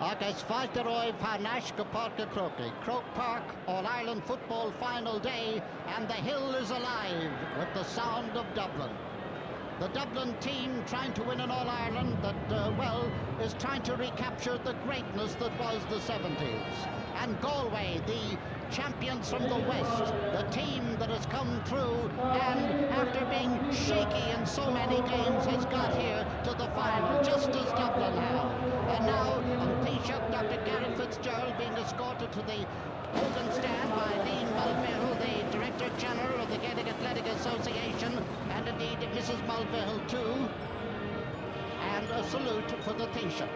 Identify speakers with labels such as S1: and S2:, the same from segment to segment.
S1: Agus Falteroy Panash Park Croke Park, All-Ireland football final day, and the hill is alive with the sound of Dublin. The Dublin team trying to win an All-Ireland that, is trying to recapture the greatness that was the 70s. And Galway, the champions from the West, the team that has come through and after being shaky in so many games has got here to the final, just as Dublin have. And now on Taoiseach, Dr. Gary Fitzgerald being escorted to the open stand by Dean Mulvihill, the Director General of the Gaelic Athletic Association, and indeed Mrs. Mulvihill too, and a salute for the Taoiseach.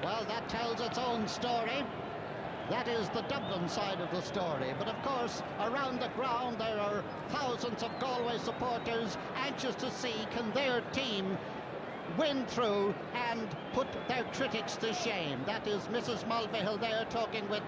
S1: Well, that tells its own story. That is the Dublin side of the story. But of course, around the ground there are thousands of Galway supporters anxious to see can their team win through and put their critics to shame. That is Mrs. Mulvihill there talking with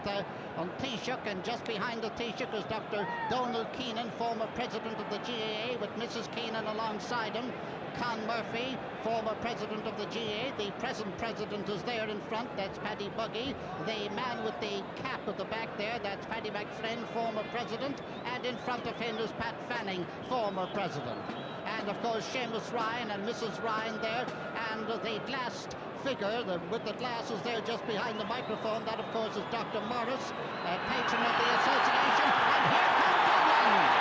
S1: on Taoiseach, and just behind the Taoiseach is Dr. Donald Keenan, former president of the GAA, with Mrs. Keenan alongside him. Con Murphy, former president of the GAA. The present president is there in front, that's Paddy Buggy. The man with the cap at the back there, that's Paddy McFlynn, former president. And in front of him is Pat Fanning, former president. And of course Seamus Ryan and Mrs. Ryan there, and the glass figure with the glasses there just behind the microphone, that of course is Dr. Morris, patron of the association. And here comes Dublin!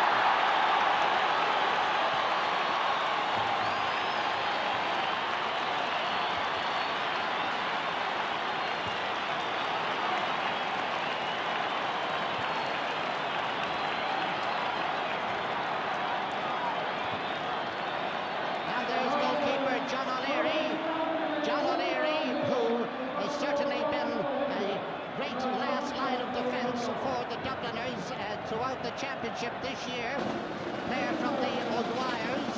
S1: John O'Leary, who has certainly been a great last line of defence for the Dubliners throughout the championship this year. A player from the O'Dwyers.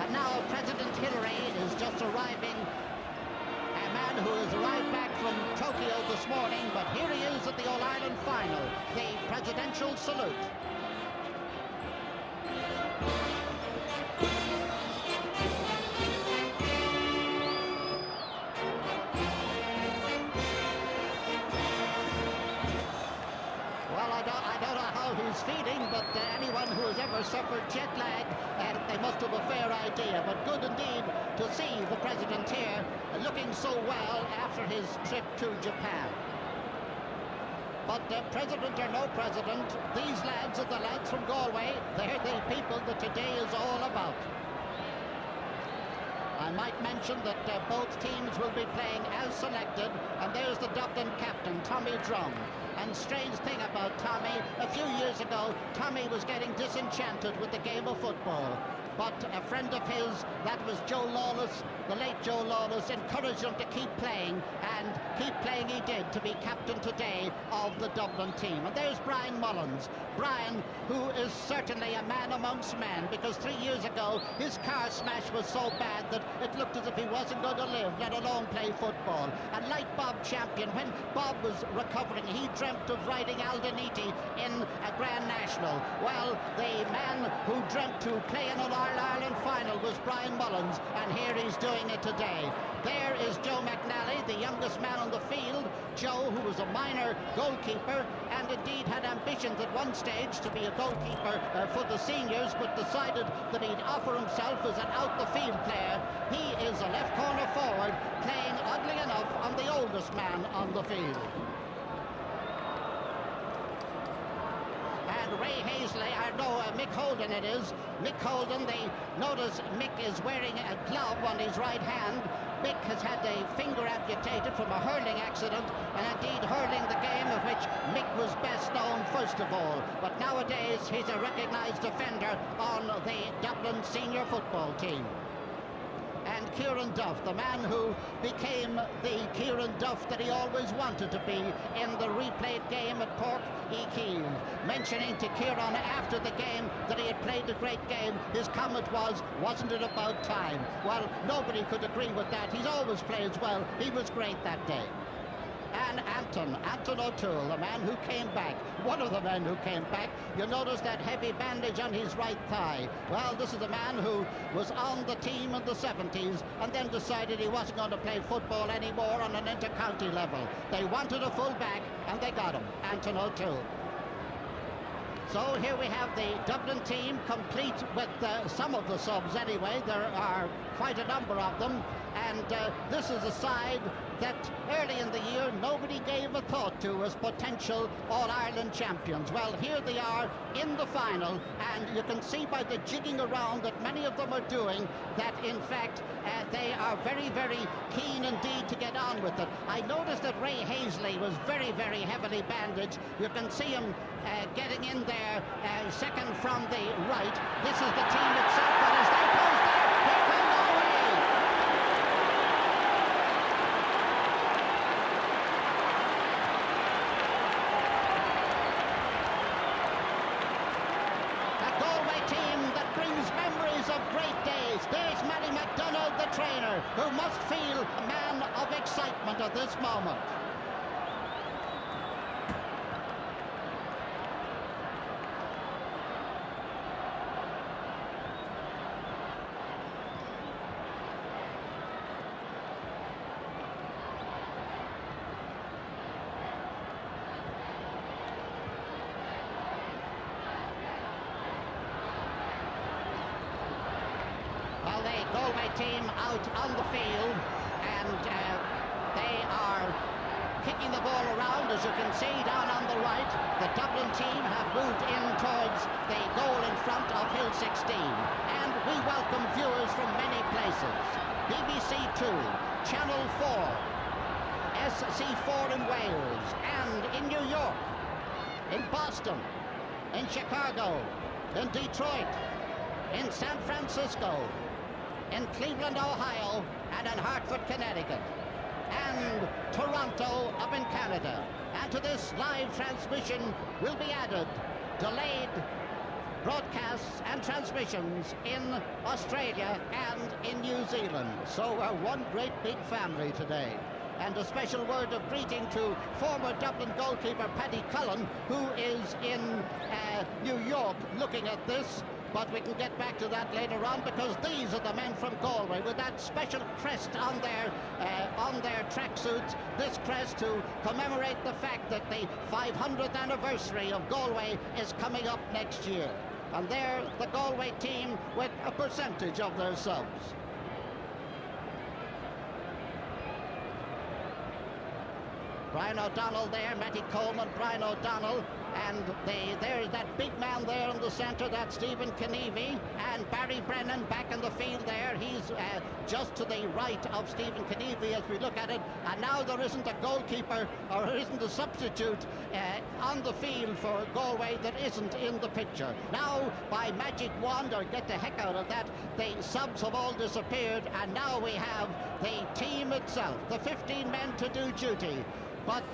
S1: And now President Hillary is just arriving, a man who has arrived back from Tokyo this morning, but here he is at the All-Ireland final, the presidential salute. I don't know how he's feeling, but anyone who has ever suffered jet lag, they must have a fair idea. But good indeed to see the president here looking so well after his trip to Japan. But president or no president, these lads are the lads from Galway. They're the people that today is all about. I might mention that both teams will be playing as selected, and there's the Dublin captain, Tommy Drum. And strange thing about Tommy, a few years ago, Tommy was getting disenchanted with the game of football. But a friend of his, that was Joe Lawless, the late Joe Lawless, encouraged him to keep playing, and keep playing he did to be captain today of the Dublin team. And there's Brian Mullins. Brian, who is certainly a man amongst men, because 3 years ago, his car smash was so bad that it looked as if he wasn't going to live, let alone play football. And like Bob Champion, when Bob was recovering, he dreamt of riding Aldeniti in a Grand National. Well, the man who dreamt to play in an All-Ireland final was Brian Mullins, and here he's doing it today. There is Joe McNally, the youngest man on the field. Joe, who was a minor goalkeeper, and indeed had ambitions at one stage to be a goalkeeper for the seniors, but decided that he'd offer himself as an out-the-field player. He is a left corner forward, playing, oddly enough, on the oldest man on the field. And Ray Hazley, Mick Holden it is. Mick Holden, they notice Mick is wearing a glove on his right hand. Mick has had a finger amputated from a hurling accident, and indeed hurling, the game of which Mick was best known first of all. But nowadays he's a recognised defender on the Dublin senior football team. And Kieran Duff, the man who became the Kieran Duff that he always wanted to be in the replayed game at Cork Kiev, mentioning to Kieran after the game that he had played a great game, his comment was, wasn't it about time? Well, nobody could agree with that. He's always played well. He was great that day. And Anton O'Toole, the man who came back, one of the men who came back. You notice that heavy bandage on his right thigh. Well, this is the man who was on the team in the 70s and then decided he wasn't going to play football anymore on an inter-county level. They wanted a full-back and they got him, Anton O'Toole. So here we have the Dublin team complete with some of the subs anyway. There are quite a number of them, and this is a side that early in the year nobody gave a thought to as potential All-Ireland champions. Well, here they are in the final, and you can see by the jigging around that many of them are doing that, in fact, they are very, very keen indeed to get on with it. I noticed that Ray Hazley was very, very heavily bandaged. You can see him getting in there, second from the right. This is the team itself, but as they pose there, here come Galway! A Galway team that brings memories of great days. There's Matty McDonald, the trainer, who must feel a man of excitement at this moment. Well, the Galway team out on the field, and they are kicking the ball around, as you can see down on the right. The Dublin team have moved in towards the goal in front of Hill 16, and we welcome viewers from many places. BBC 2, Channel 4, SC4 in Wales, and in New York, in Boston, in Chicago, in Detroit, in San Francisco, in Cleveland, Ohio, and in Hartford, Connecticut, and Toronto up in Canada. And to this live transmission will be added delayed broadcasts and transmissions in Australia and in New Zealand. So we're one great big family today. And a special word of greeting to former Dublin goalkeeper Paddy Cullen, who is in New York looking at this. But we can get back to that later on, because these are the men from Galway with that special crest on their tracksuits. This crest to commemorate the fact that the 500th anniversary of Galway is coming up next year. And they're the Galway team with a percentage of their subs. Brian O'Donnell there, Matty Coleman, Brian O'Donnell, and there's that big man there in the centre, that's Stephen Kennevy, and Barry Brennan back in the field there. He's just to the right of Stephen Kennevy as we look at it, and now there isn't a goalkeeper, or there isn't a substitute on the field for Galway that isn't in the picture. Now, by magic wand, or get the heck out of that, the subs have all disappeared, and now we have the team itself, the 15 men to do duty. But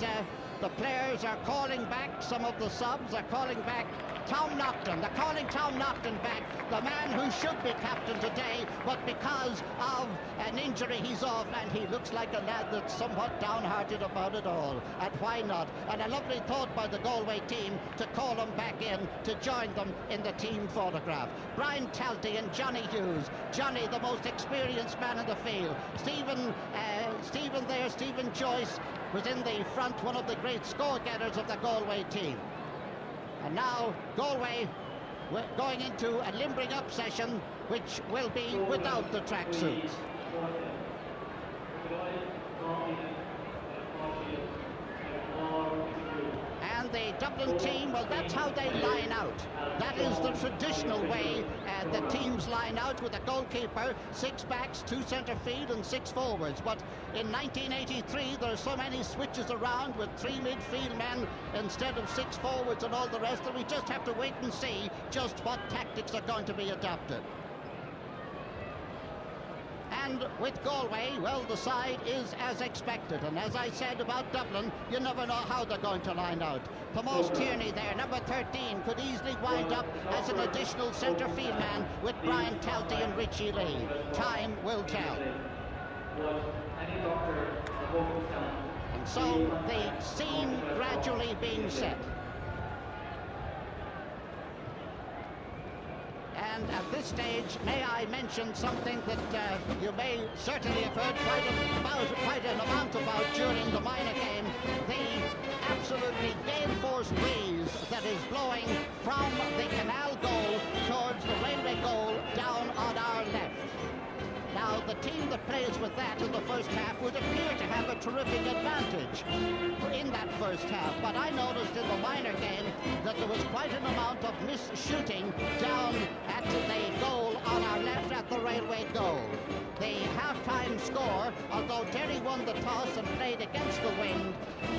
S1: the players are calling back, some of the subs are calling back Tom Naughton. They're calling Tom Naughton back, the man who should be captain today, but because of an injury he's off, and he looks like a lad that's somewhat downhearted about it all. And why not? And a lovely thought by the Galway team to call him back in to join them in the team photograph. Brian Talty and Johnny Hughes. Johnny, the most experienced man in the field. Stephen Joyce was in the front, one of the great score-getters of the Galway team. And now Galway going into a limbering up session, which will be without the tracksuits. And the Dublin team, well, that's how they line out. That is the traditional way the teams line out, with a goalkeeper, 6 backs, 2 centre field and 6 forwards. But in 1983, there are so many switches around with 3 midfield men instead of 6 forwards and all the rest, that we just have to wait and see just what tactics are going to be adopted. And with Galway, well, the side is as expected. And as I said about Dublin, you never know how they're going to line out. Tomas Tierney there, number 13, could easily wind up as an additional centre field man with Brian Talty and Richie Lee. Time will tell. And so the scene gradually being set. And at this stage, may I mention something that you may certainly have heard quite an amount about during the minor game: the absolutely gale-force breeze that is blowing from the canal goal towards the railway goal down on our left. Now, the team that plays with that in the first half would appear to have a terrific advantage in that first half, but I noticed in the minor game that there was quite an amount of mis-shooting down at the goal on our left at the railway goal. The half-time score, although Derry won the toss and played against the wind,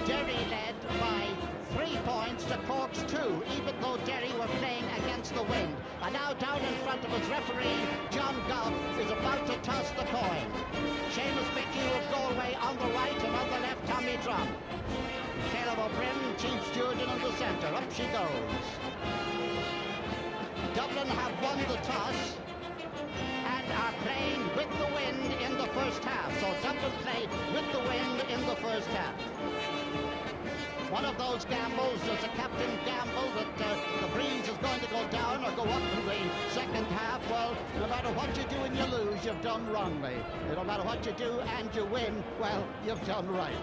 S1: Derry led by 3 points to Cork's 2, even though Derry were playing against the wind. And now down in front of his referee, John Goff, is about to toss the coin. Seamus McHugh of Galway on the right, and on the left, Tommy Drum. Caleb O'Brien, Chief Steward in the centre. Up she goes. Dublin have won the toss and are playing with the wind in the first half. So Dublin play with the wind in the first half. One of those gambles, as a captain gamble, that the breeze is going to go down or go up in the second half. Well, no matter what you do and you lose, you've done wrongly. No matter what you do and you win, well, you've done right.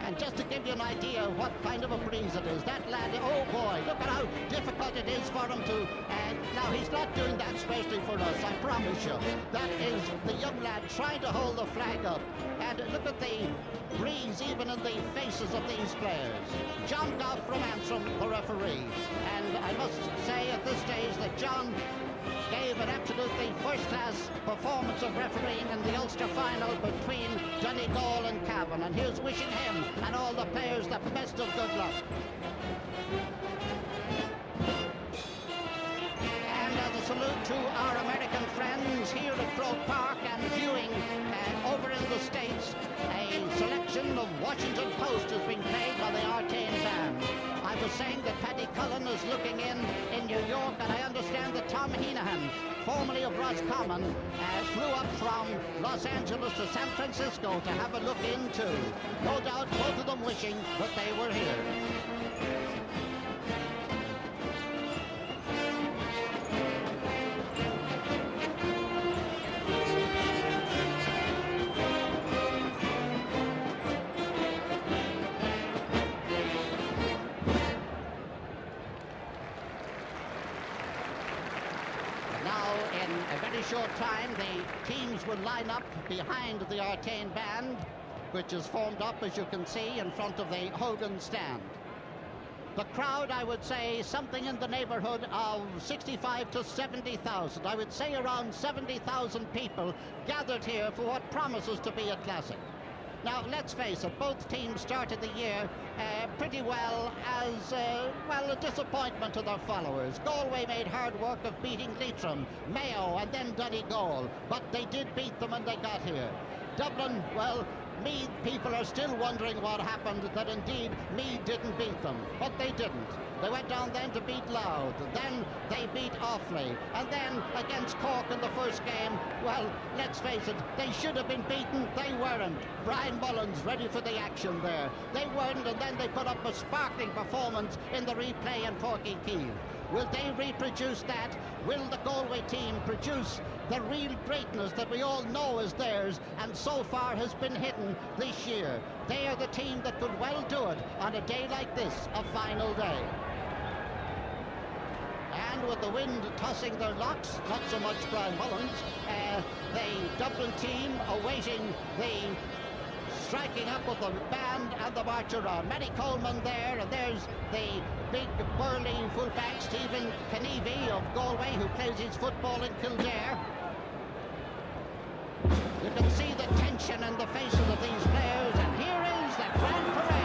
S1: And just to give you an idea of what kind of a breeze it is, that lad, oh boy, look at how difficult it is for him to, now he's not doing that especially for us, I promise you. That is the young lad trying to hold the flag up. And look at the breeze even in the faces of these players. John Goff from Antrim, the referee. And I must say at this stage that John gave an absolutely first-class performance of refereeing in the Ulster final between Donegal and Cavan. And here's wishing him and all the players the best of good luck. And as a salute to our American friends here at Croke Park, and viewing over in the States, a selection of Washington Post has been played by the Artane Band. I was saying that Paddy Cullen is looking in New York, and I understand that Tom Heenahan, formerly of Roscommon, flew up from Los Angeles to San Francisco to have a look in too. No doubt both of them wishing that they were here. Short time, the teams will line up behind the Artane Band, which is formed up, as you can see, in front of the Hogan stand. The crowd, I would say, something in the neighborhood of 65 to 70,000. I would say around 70,000 people gathered here for what promises to be a classic. Now, let's face it, both teams started the year pretty well as, well, a disappointment to their followers. Galway made hard work of beating Leitrim, Mayo, and then Donegal, but they did beat them and they got here. Dublin, well, Meath people are still wondering what happened, that indeed Meath didn't beat them, but they didn't. They went down then to beat Louth, then they beat Offaly, and then against Cork in the first game, well, let's face it, they should have been beaten, they weren't. Brian Mullins ready for the action there. They weren't, and then they put up a sparkling performance in the replay in Porky Keeve. Will they reproduce that? Will the Galway team produce the real greatness that we all know is theirs and so far has been hidden this year? They are the team that could well do it on a day like this, a final day. And with the wind tossing their locks, not so much Brian Mullins, the Dublin team awaiting the striking up with the band and the march around. Matty Coleman there, and there's the big burly fullback Stephen Kennevy of Galway, who plays his football in Kildare. You can see the tension in the faces of these players, and here is the grand parade.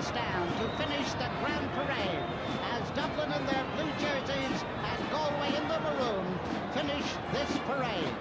S1: Stand to finish the grand parade as Dublin in their blue jerseys and Galway in the maroon finish this parade.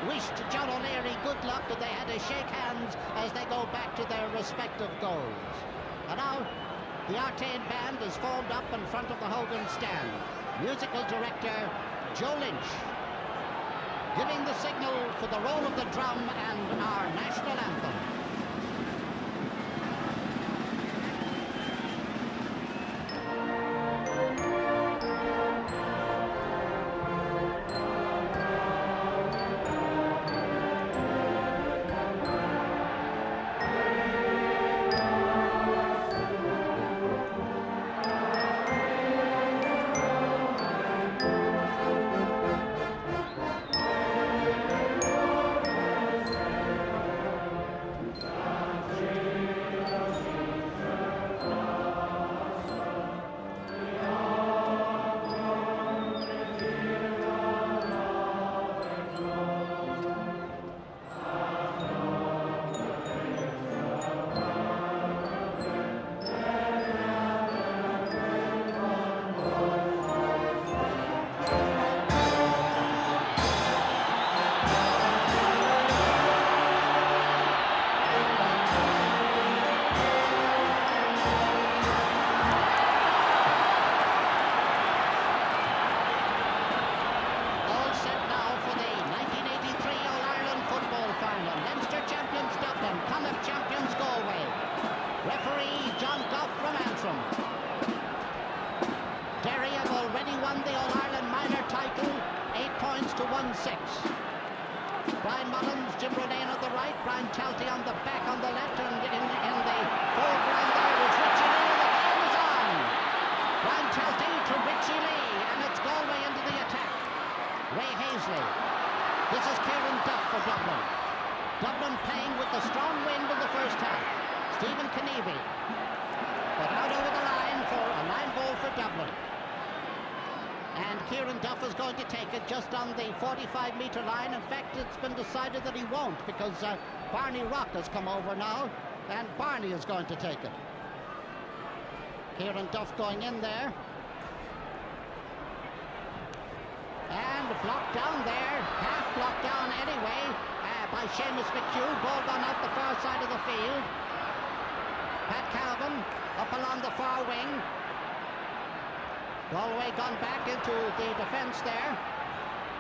S1: Wished John O'Leary good luck, but they had to shake hands as they go back to their respective goals. And now the Artane band is formed up in front of the Hogan stand. Musical director Joe Lynch giving the signal for the roll of the drum and our national anthem. 6. Brian Mullins, Jim Ronan on the right, Brian Talty on the back on the left, and in the foreground there was Richie Lee, and the game is on. Brian Talty to Richie Lee, and it's Galway into the attack. Ray Hazley. This is Kieran Duff for Dublin. Dublin playing with the strong wind in the first half. Stephen Kenevy. But out over the line for a line ball for Dublin. And Kieran Duff is going to take it just on the 45-metre line. In fact, it's been decided that he won't, because Barney Rock has come over now, and Barney is going to take it. Kieran Duff going in there. And blocked down there, half blocked down anyway, by Seamus McHugh. Ball gone out the far side of the field. Pat Calvin up along the far wing. Galway gone back into the defence there,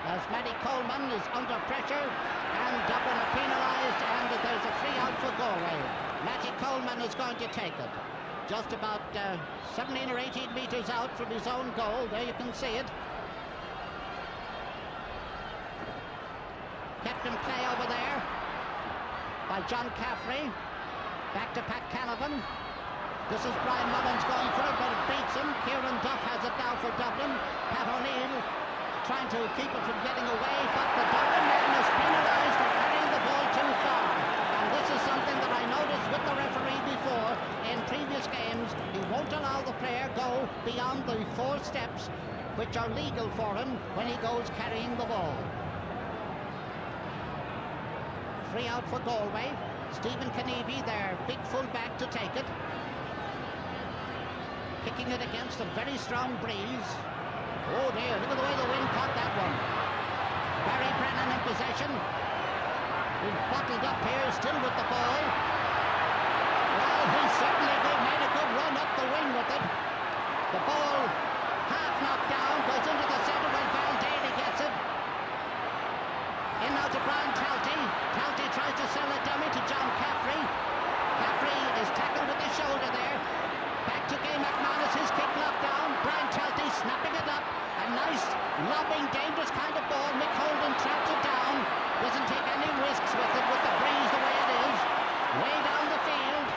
S1: as Matty Coleman is under pressure, and Dublin are penalised, and there's a free out for Galway. Matty Coleman is going to take it. Just about 17 or 18 metres out from his own goal. There you can see it. Kept in play over there by John Caffrey. Back to Pat Canavan. This is Brian Mullins going for it, but it beats him. Kieran Duff has it now for Dublin. Pat O'Neill trying to keep it from getting away, but the Dublin man is penalised for carrying the ball too far. And this is something that I noticed with the referee before in previous games. He won't allow the player go beyond the 4 steps, which are legal for him when he goes carrying the ball. Free out for Galway. Stephen Kenevy, their big full-back, to take it. Kicking it against a very strong breeze. Oh dear, look at the way the wind caught that one. Barry Brennan in possession. He's bottled up here, still with the ball. Well, he certainly made a good run up the wing with it. The ball half knocked down, goes into the centre when Val Daly gets it. In now to Brian Talty. Talty tries to sell a dummy to John Caffrey. Caffrey is tackled with the shoulder there. Back to Gay McManus, his kick locked down. Brian Talty snapping it up. A nice, lobbing, dangerous kind of ball. Mick Holden traps it down. Doesn't take any risks with it, with the breeze the way it is. Way down the field.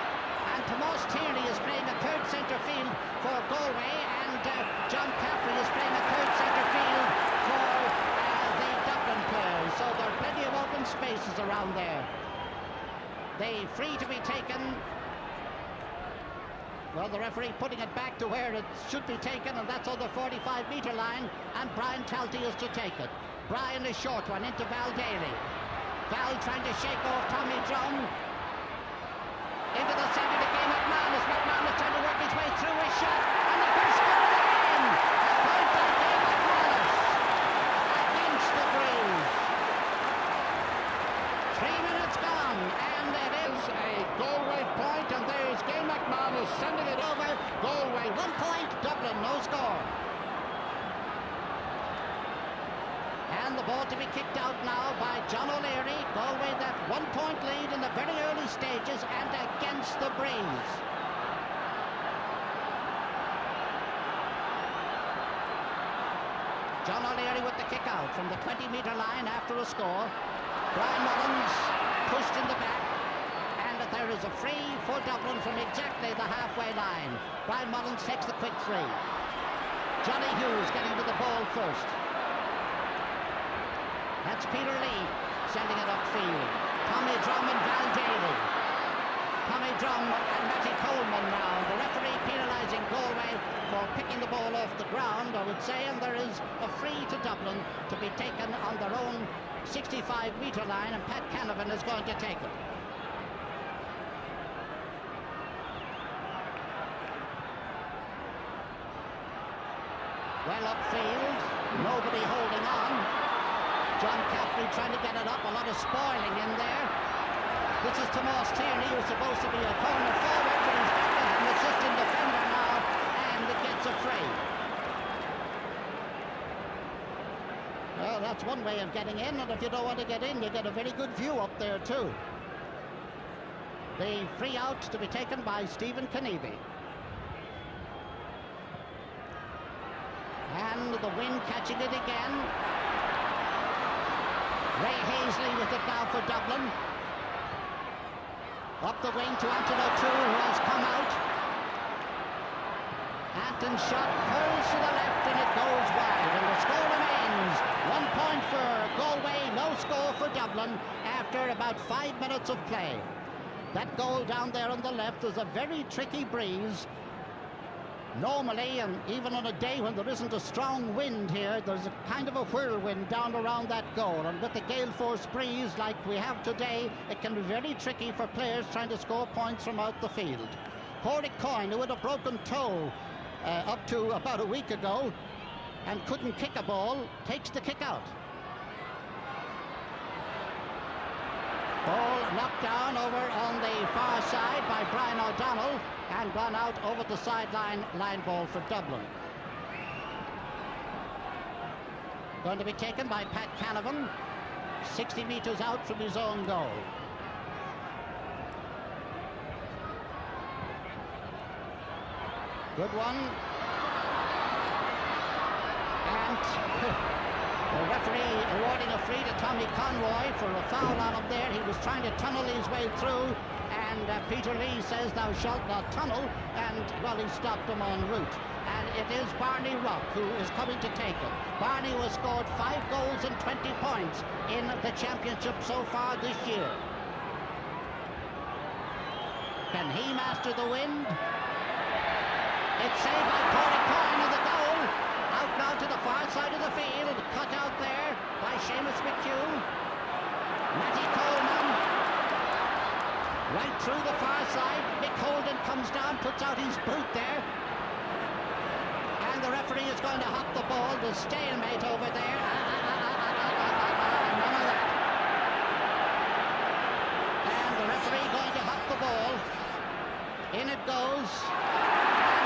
S1: And Tomas Tierney is playing a third centre field for Galway. And John Caffrey is playing a third centre field for the Dublin players. So there are plenty of open spaces around there. They free to be taken. Well, the referee putting it back to where it should be taken, and that's on the 45-metre line, and Brian Talty is to take it. Brian is short one into Val Daly. Val trying to shake off Tommy Drum. Into the centre to Gay McManus. McManus trying to work his way through his shot, and the first goal in! A point by Gay McManus against the breeze. 3 minutes gone, and it is a Galway point, and there's Gay McManus sending it over. Galway 1 point, Dublin no score. And the ball to be kicked out now by John O'Leary. Galway that 1 point lead in the very early stages and against the breeze. John O'Leary with the kick out from the 20-metre line after a score. Brian Mullins pushed in the back, and there is a free for Dublin from exactly the halfway line. Brian Mullins takes the quick free. Johnny Hughes getting to the ball first. That's Peter Lee sending it upfield. Tommy Drum and Val Daly. Tommy Drum and Matty Coleman now. The referee penalising Galway for picking the ball off the ground, I would say, and there is a free to Dublin to be taken on their own 65-metre line, and Pat Canavan is going to take it. Well upfield, nobody holding on. John Caffrey trying to get it up, a lot of spoiling in there. This is Tomas Tierney, who's supposed to be a corner forward, but he's back as an assistant defender now, and it gets a free. Well, that's one way of getting in, and if you don't want to get in, you get a very good view up there too. The free out to be taken by Stephen Kenevy. And the wind catching it again. Ray Hazley with it now for Dublin. Up the wing to Anton O'Toole, who has come out. Anton's shot curls to the left and it goes wide. And the score remains 1 point for Galway, no score for Dublin after about 5 minutes of play. That goal down there on the left is a very tricky breeze. Normally, and even on a day when there isn't a strong wind here, there's a kind of a whirlwind down around that goal. And with the gale force breeze like we have today, it can be very tricky for players trying to score points from out the field. Corey Coyne, who had a broken toe up to about a week ago and couldn't kick a ball, takes the kick out. Ball knocked down over on the far side by Brian O'Donnell and gone out over the sideline, line ball for Dublin. Going to be taken by Pat Canavan, 60 metres out from his own goal. Good one. And the referee awarding a free to Tommy Conroy for a foul on him there. He was trying to tunnel his way through, and Peter Lee says thou shalt not tunnel, and well, he stopped him en route. And it is Barney Rock who is coming to take it. Barney has scored 5 goals and 20 points in the championship so far this year. Can he master the wind? It's saved by Corey Coyne in the goal. Out now to the far side of the field. Cut out there by Seamus McHugh. Matty Coleman. Right through the far side. Mick Holden comes down, puts out his boot there. And the referee is going to hop the ball. There's stalemate over there. None of that. And the referee going to hop the ball. In it goes.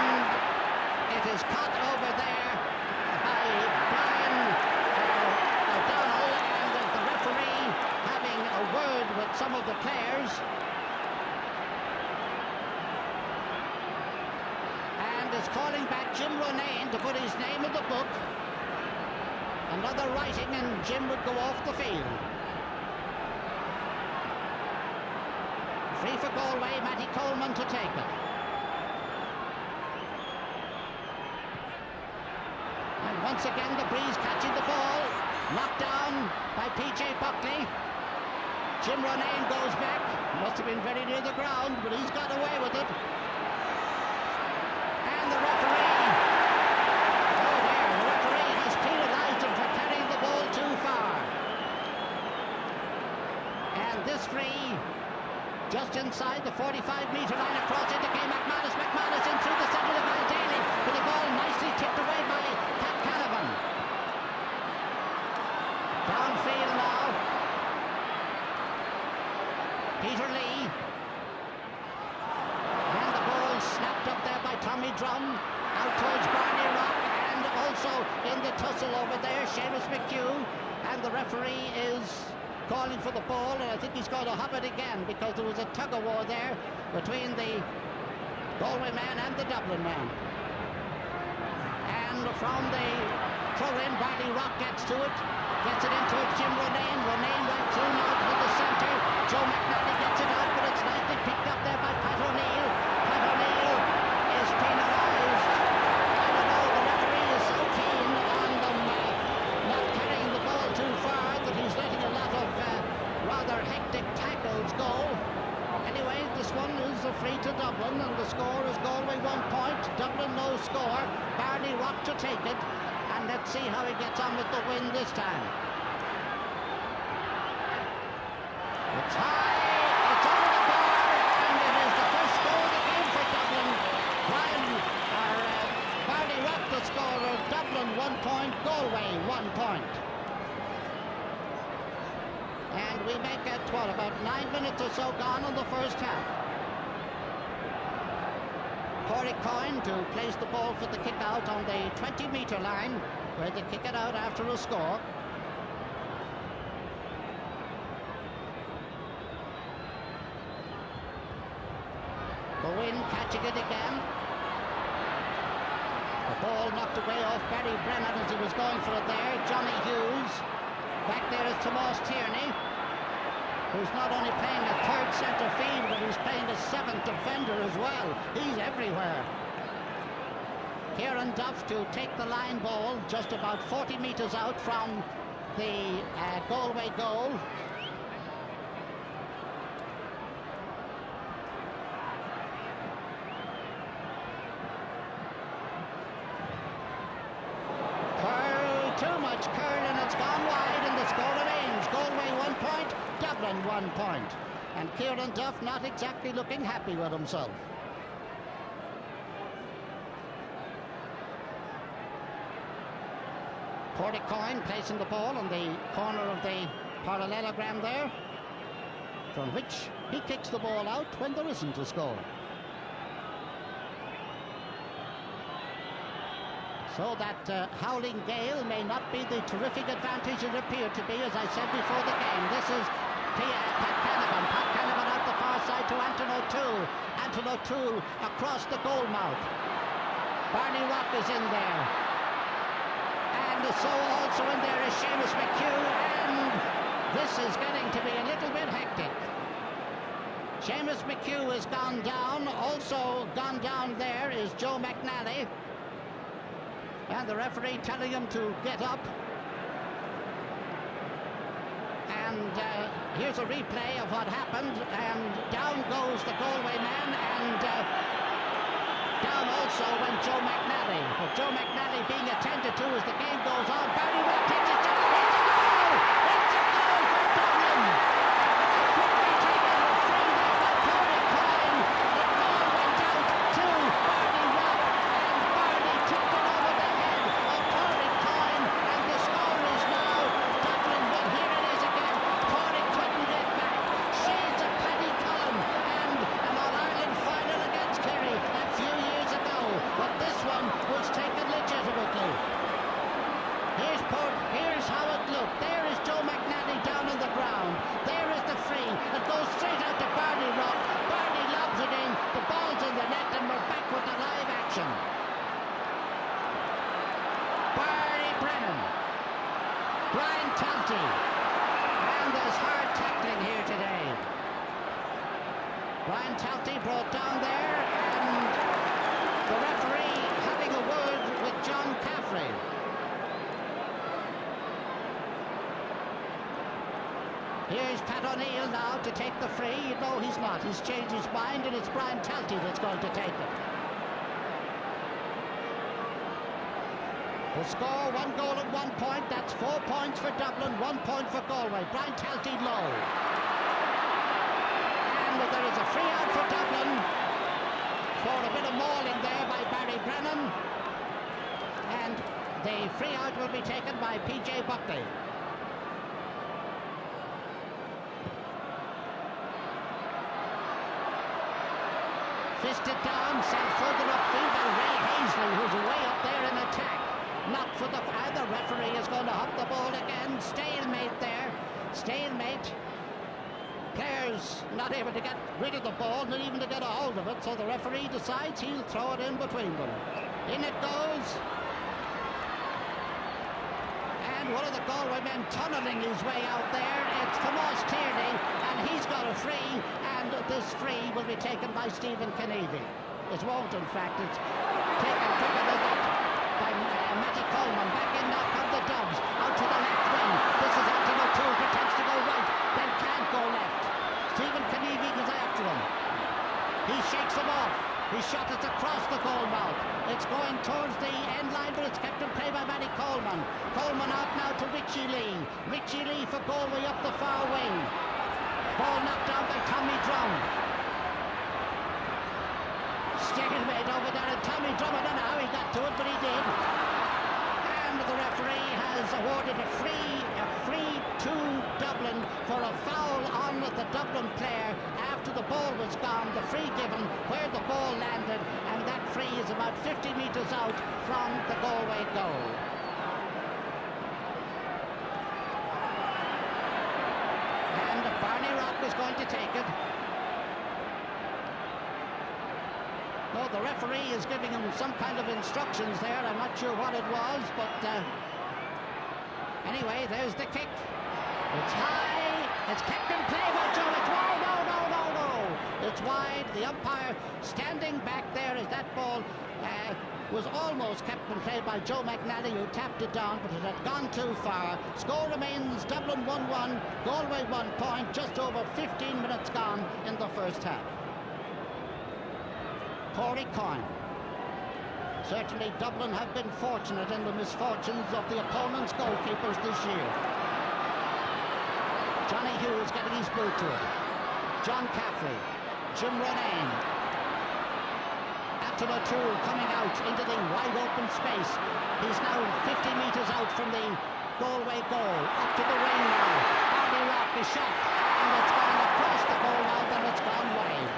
S1: And it is caught over there by Brian O'Donnell, and the referee having a word with some of the players. And is calling back Jim Ronayne to put his name in the book. Another writing and Jim would go off the field. Free for Galway, Matty Coleman to take it. And once again the breeze catching the ball. Knocked down by PJ Buckley. Jim Ronayne goes back. Must have been very near the ground, but he's got away with it. And the referee, oh dear, the referee has penalised him for carrying the ball too far. And this free, just inside the 45-metre line across into Kay McManus. McManus in through the centre of Val Daly, with the ball nicely tipped away by Pat Canavan. Downfield now. Peter Lee. And the ball snapped up there by Tommy Drum. Out towards Barney Rock, and also in the tussle over there, Seamus McHugh. And the referee is calling for the ball, and I think he's going to hop it again because there was a tug-of-war there between the Galway man and the Dublin man. And from the throw-in, Barney Rock gets to it, gets it into Jim Ronayne. Ronayne right through now to the centre. Joe McNally gets it out, but it's nicely picked up there by Pat O'Neill. Pat O'Neill is penalised. I don't know, the referee is so keen on them not carrying the ball too far that he's letting a lot of rather hectic tackles go. Anyway, this one is a free to Dublin, and the score is Galway 1 point, Dublin no score. Barney Rock to take it, and let's see how he gets on with the wind this time. It's high, it's over the bar, and it is the first score of the game for Dublin. Barney Rock the scorer. Dublin 1 point, Galway 1 point. And we make it, about 9 minutes or so gone in the first half. Corey Coyne to place the ball for the kick out on the 20-metre line, where they kick it out after a score. The wind catching it again. The ball knocked away off Barry Brennan as he was going for it there. Johnny Hughes. Back there is Tomas Tierney, who's not only playing a third centre field, but he's playing a seventh defender as well. He's everywhere. Kieran Duff to take the line ball just about 40 metres out from the Galway goal. Too much curl, and it's gone wide, and the score remains Galway 1 point, Dublin 1 point. And Kieran Duff not exactly looking happy with himself. Pádraig Coyne placing the ball in the corner of the parallelogram there, from which he kicks the ball out when there isn't a score. So that howling gale may not be the terrific advantage it appeared to be, as I said before the game. This is Pat Canavan. Pat Canavan out the far side to Anton O'Toole. Anton O'Toole across the goal mouth. Barney Rock is in there. And so also in there is Seamus McHugh. And this is getting to be a little bit hectic. Seamus McHugh has gone down. Also gone down there is Joe McNally. And the referee telling him to get up. And here's a replay of what happened. And down goes the Galway man. And down also went Joe McNally. But Joe McNally being attended to as the game goes on. Barney Rock takes his shot. It's a goal! It's a goal for Dublin! A quickly taken free there by Pádraig Coyne. The ball went out to Barney Rock. And Barney tipped it over the head of Pádraig Coyne. And the score is now Dublin. But here it is again. Pádraig couldn't get back. Shades of Paddy Cullen and an All-Ireland final against Kerry a few years ago. But this one was taken legitimately. Here's how it looked. There is Joe McNally down on the ground. There is the free. It goes straight out to Barney Rock. Barney lobs it in. The ball's in the net, and we're back with the live action. Barney Brennan. Brian Talty. And there's hard tackling here today. Brian Talty brought down there, and the referee having a word with John Caffrey. Here's Pat O'Neill now to take the free. No, he's not. He's changed his mind, and it's Brian Talty that's going to take it. The score, 1 goal and 1 point. That's 4 points for Dublin, 1 point for Galway. Brian Talty low. And there is a free out for Dublin for a bit of mauling there by Barry Brennan. And the free out will be taken by P.J. Buckley. Fisted down, sent further upfield by Ray Hazley, who's way up there in attack. Not for the... the referee is going to hop the ball again. Stalemate there. Stalemate. Players not able to get rid of the ball, not even to get a hold of it, so the referee decides he'll throw it in between them. In it goes. And one of the Galway men tunnelling his way out there. It's Tomas Tierney, and he's got a free, and this free will be taken by Stephen Kennedy. It won't, in fact. It's taken quicker than that by Matty Coleman. Back in now come the Dubs. Out to the left wing. This is Anton O'Toole, pretends to go right, then can't go left. Stephen Kennedy is after him. He shakes him off. His shot is across the goal mouth. It's going towards the end line, but it's kept in play by Matty Coleman. Coleman out now to Richie Lee. Richie Lee for Galway up the far wing. Ball knocked down by Tommy Drum. Stalemate over there, and Tommy Drum, I don't know how he got to it, but he did. And the referee has awarded a free to Dublin for a foul on the Dublin player after the ball was gone. The free given where the ball landed, and that free is about 50 metres out from the Galway goal. And Barney Rock is going to take it. No, the referee is giving him some kind of instructions there. I'm not sure what it was, but anyway, there's the kick. It's high. It's kept in play by Joe. It's wide. No. It's wide. The umpire standing back there as that ball was almost kept in play by Joe McNally, who tapped it down, but it had gone too far. Score remains Dublin 1-1, Galway 1 point, just over 15 minutes gone in the first half. Corey Coyne. Certainly Dublin have been fortunate in the misfortunes of the opponent's goalkeepers this year. Johnny Hughes getting his boot to it. John Caffrey, Jim Ronayne. Anton O'Toole coming out into the wide open space. He's now 50 metres out from the Galway goal. Up to the ring now. Barney Rock is shot, and it's gone across the goal now, then it's gone wide.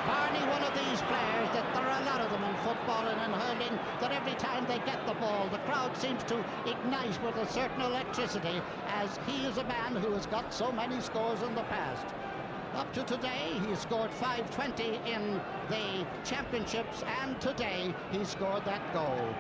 S1: Barney, one of these players that there are a lot of them in football and in hurling, that every time they get the ball, the crowd seems to ignite with a certain electricity, as he is a man who has got so many scores in the past. Up to today, he scored 520 in the championships, and today he scored that goal.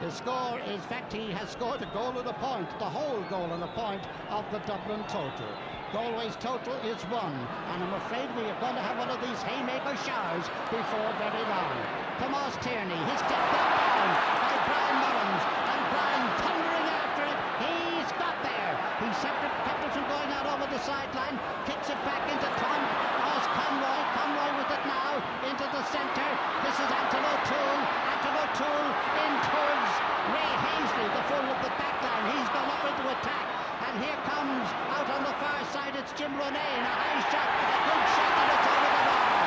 S1: His score, in fact, he has scored a goal and a point, the whole goal and a point of the Dublin total. Galway's total is 1, and I'm afraid we are going to have one of these haymaker showers before very long. Tomas Tierney, his kick knocked down by Brian Mullins, and Brian thundering after it. He's got there. He kept it from going out over the sideline, kicks it back into Thomas Conroy. Conroy with it now into the centre. This is Anton O'Toole. Anton O'Toole in towards Ray Hazley, the full of the back line. He's gone up into attack. And here comes, out on the far side, it's Jim Ronayne, a high shot, a good shot, and it's over the bar.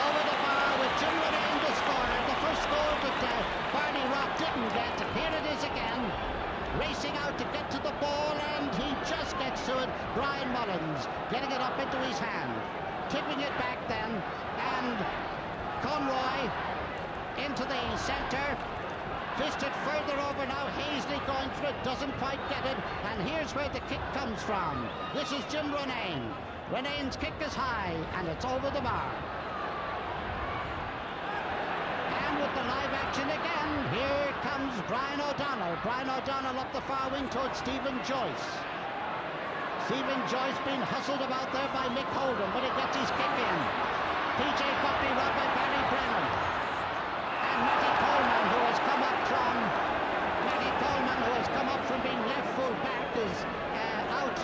S1: Over the bar with Jim Ronayne, the scorer. The first goal that Barney Rock didn't get. Here it is again, racing out to get to the ball, and he just gets to it. Brian Mullins getting it up into his hand, tipping it back then, and Conroy into the centre. Fisted further over now, Hazley going through it, doesn't quite get it, and here's where the kick comes from. This is Jim Ronayne. Ronayne's kick is high, and it's over the bar. And with the live action again, here comes Brian O'Donnell. Brian O'Donnell up the far wing towards Stephen Joyce. Stephen Joyce being hustled about there by Mick Holden, but he gets his kick in. PJ Buckley run by Barry Brennan. And Matty Coleman, who has come up from being left full back, is out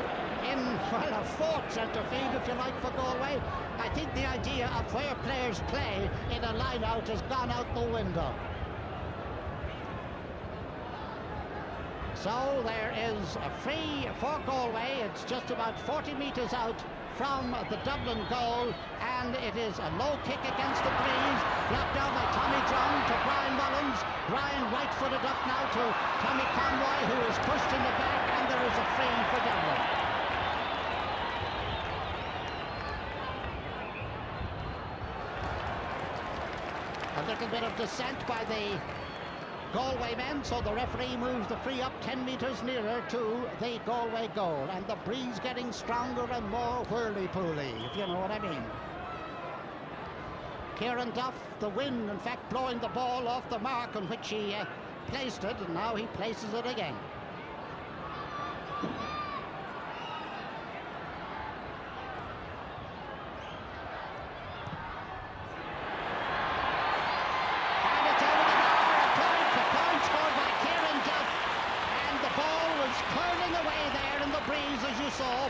S1: in, well, a fourth centre field, if you like, for Galway. I think the idea of where players play in a line-out has gone out the window. So there is a free for Galway. It's just about 40 metres out from the Dublin goal, and it is a low kick against the breeze, blocked down by Tommy Drum to Brian Mullins. Brian right-footed up now to Tommy Conroy, who is pushed in the back, and there is a free for Dublin. A little bit of dissent by the Galway men, so the referee moves the free up 10 metres nearer to the Galway goal, and the breeze getting stronger and more whirly-pooly, if you know what I mean. Kieran Duff, the wind, in fact, blowing the ball off the mark on which he placed it, and now he places it again.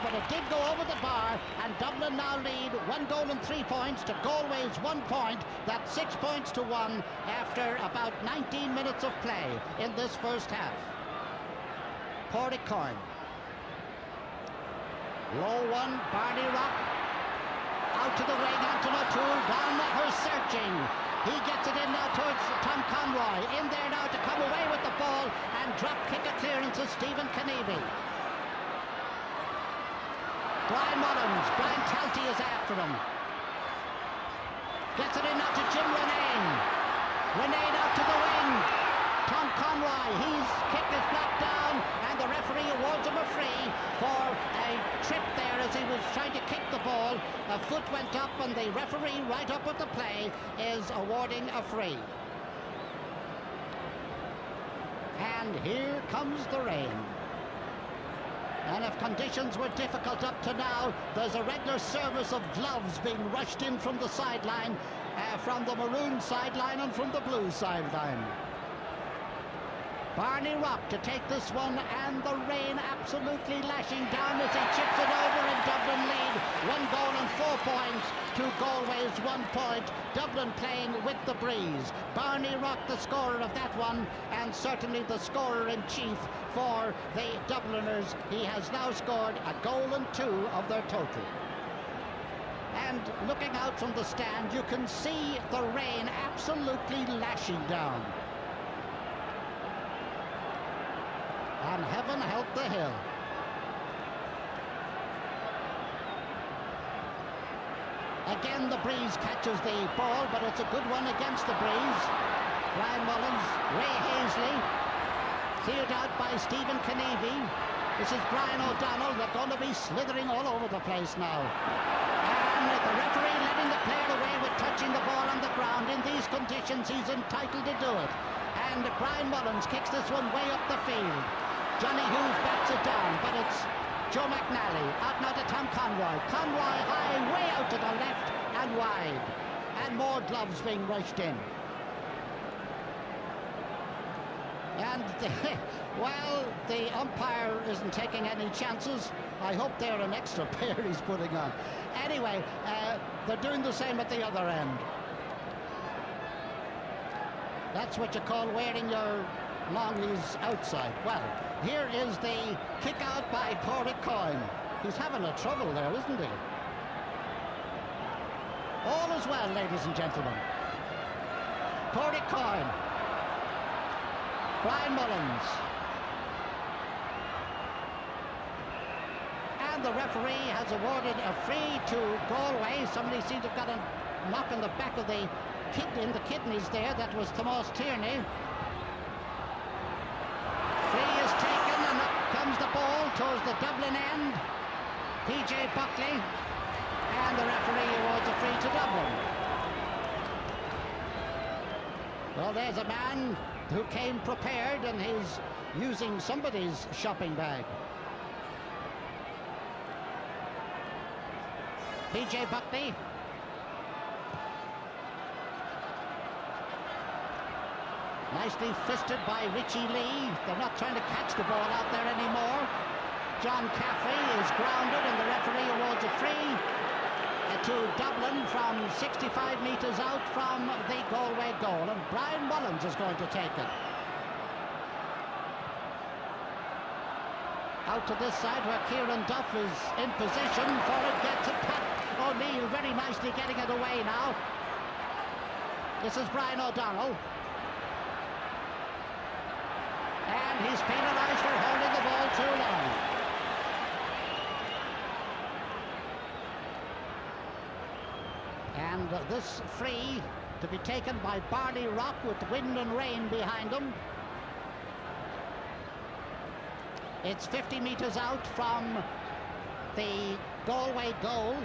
S1: But it did go over the bar, and Dublin now lead 1 goal and 3 points to Galway's 1 point. That's 6 points to 1 after about 19 minutes of play in this first half. Corey Coyne. Low one, Barney Rock. Out to the wing, Anton O'Toole, down her searching. He gets it in now towards Tom Conroy. In there now to come away with the ball, and drop kick a clearance to Stephen Kennevy. Brian Mullins, Brian Talty is after him. Gets it in now to Jim Ronayne. Ronayne out to the wing. Tom Conroy, his kick is knocked down, and the referee awards him a free for a trip there as he was trying to kick the ball. A foot went up, and the referee, right up at the play, is awarding a free. And here comes the rain. And if conditions were difficult up to now, there's a regular service of gloves being rushed in from the sideline, from the maroon sideline and from the blue sideline. Barney Rock to take this one, and the rain absolutely lashing down as he chips it over, and Dublin lead 1 goal and 4 points to Galway's 1 point. Dublin playing with the breeze. Barney Rock the scorer of that one, and certainly the scorer in chief for the Dubliners. He has now scored a goal and 2 of their total. And looking out from the stand, you can see the rain absolutely lashing down. And heaven help the hill. Again, the breeze catches the ball, but it's a good one against the breeze. Brian Mullins, Ray Hazley, cleared out by Stephen Kenevy. This is Brian O'Donnell. They're going to be slithering all over the place now. And the referee letting the player away with touching the ball on the ground. In these conditions, he's entitled to do it. And Brian Mullins kicks this one way up the field. Johnny Hughes bats it down, but it's Joe McNally. Out now to Tom Conroy. Conroy high, way out to the left and wide. And more gloves being rushed in. And, well, the umpire isn't taking any chances. I hope they're an extra pair he's putting on. Anyway, they're doing the same at the other end. That's what you call wearing your longies outside. Well, here is the kick out by Pádraig Coyne. He's having a trouble there, isn't he? All is well, ladies and gentlemen. Pádraig Coyne. Brian Mullins. And the referee has awarded a free to Galway. Somebody seemed to have got a knock on the back of the kidneys there. That was Tomas Tierney. Free is taken, and up comes the ball towards the Dublin end. PJ Buckley, and the referee awards a free to Dublin. Well, there's a man who came prepared, and he's using somebody's shopping bag. PJ Buckley. Nicely fisted by Richie Lee. They're not trying to catch the ball out there anymore. John Caffrey is grounded, and the referee awards a free to Dublin from 65 metres out from the Galway goal. And Brian Mullins is going to take it. Out to this side where Kieran Duff is in position for it. Gets it. Pat O'Neill very nicely getting it away now. This is Brian O'Donnell. And he's penalised for holding the ball too long. And this free to be taken by Barney Rock with wind and rain behind him. It's 50 metres out from the Galway goal.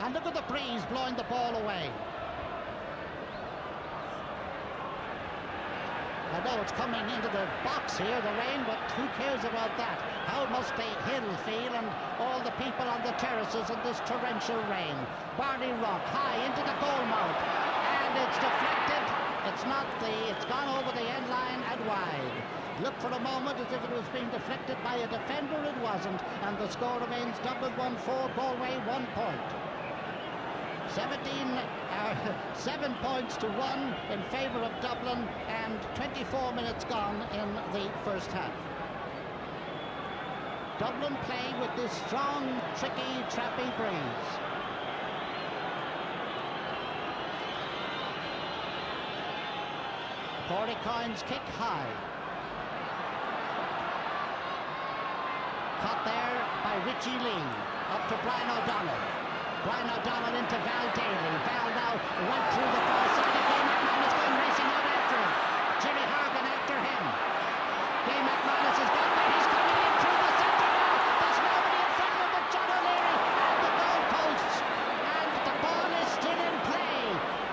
S1: And look at the breeze blowing the ball away. I know it's coming into the box here, the rain, but who cares about that? How must the hill feel and all the people on the terraces in this torrential rain? Barney Rock high into the goal mouth, and it's deflected. It's gone over the end line and wide. Looked for a moment as if it was being deflected by a defender. It wasn't, and the score remains Dublin 1-4, Galway 1 point. 7 points to 1 in favour of Dublin, and 24 minutes gone in the first half. Dublin playing with this strong, tricky, trappy breeze. Pádraig Coyne's kick high. Caught there by Richie Lee. Up to Brian O'Donnell. Brian O'Donnell into Val Daly. Val now went through the far side again. McManus going racing out after him. Jerry Hargan after him. Gay McManus has got there. He's coming in through the centre now. There's nobody in front of him but John O'Leary and the goalposts. And the ball is still in play.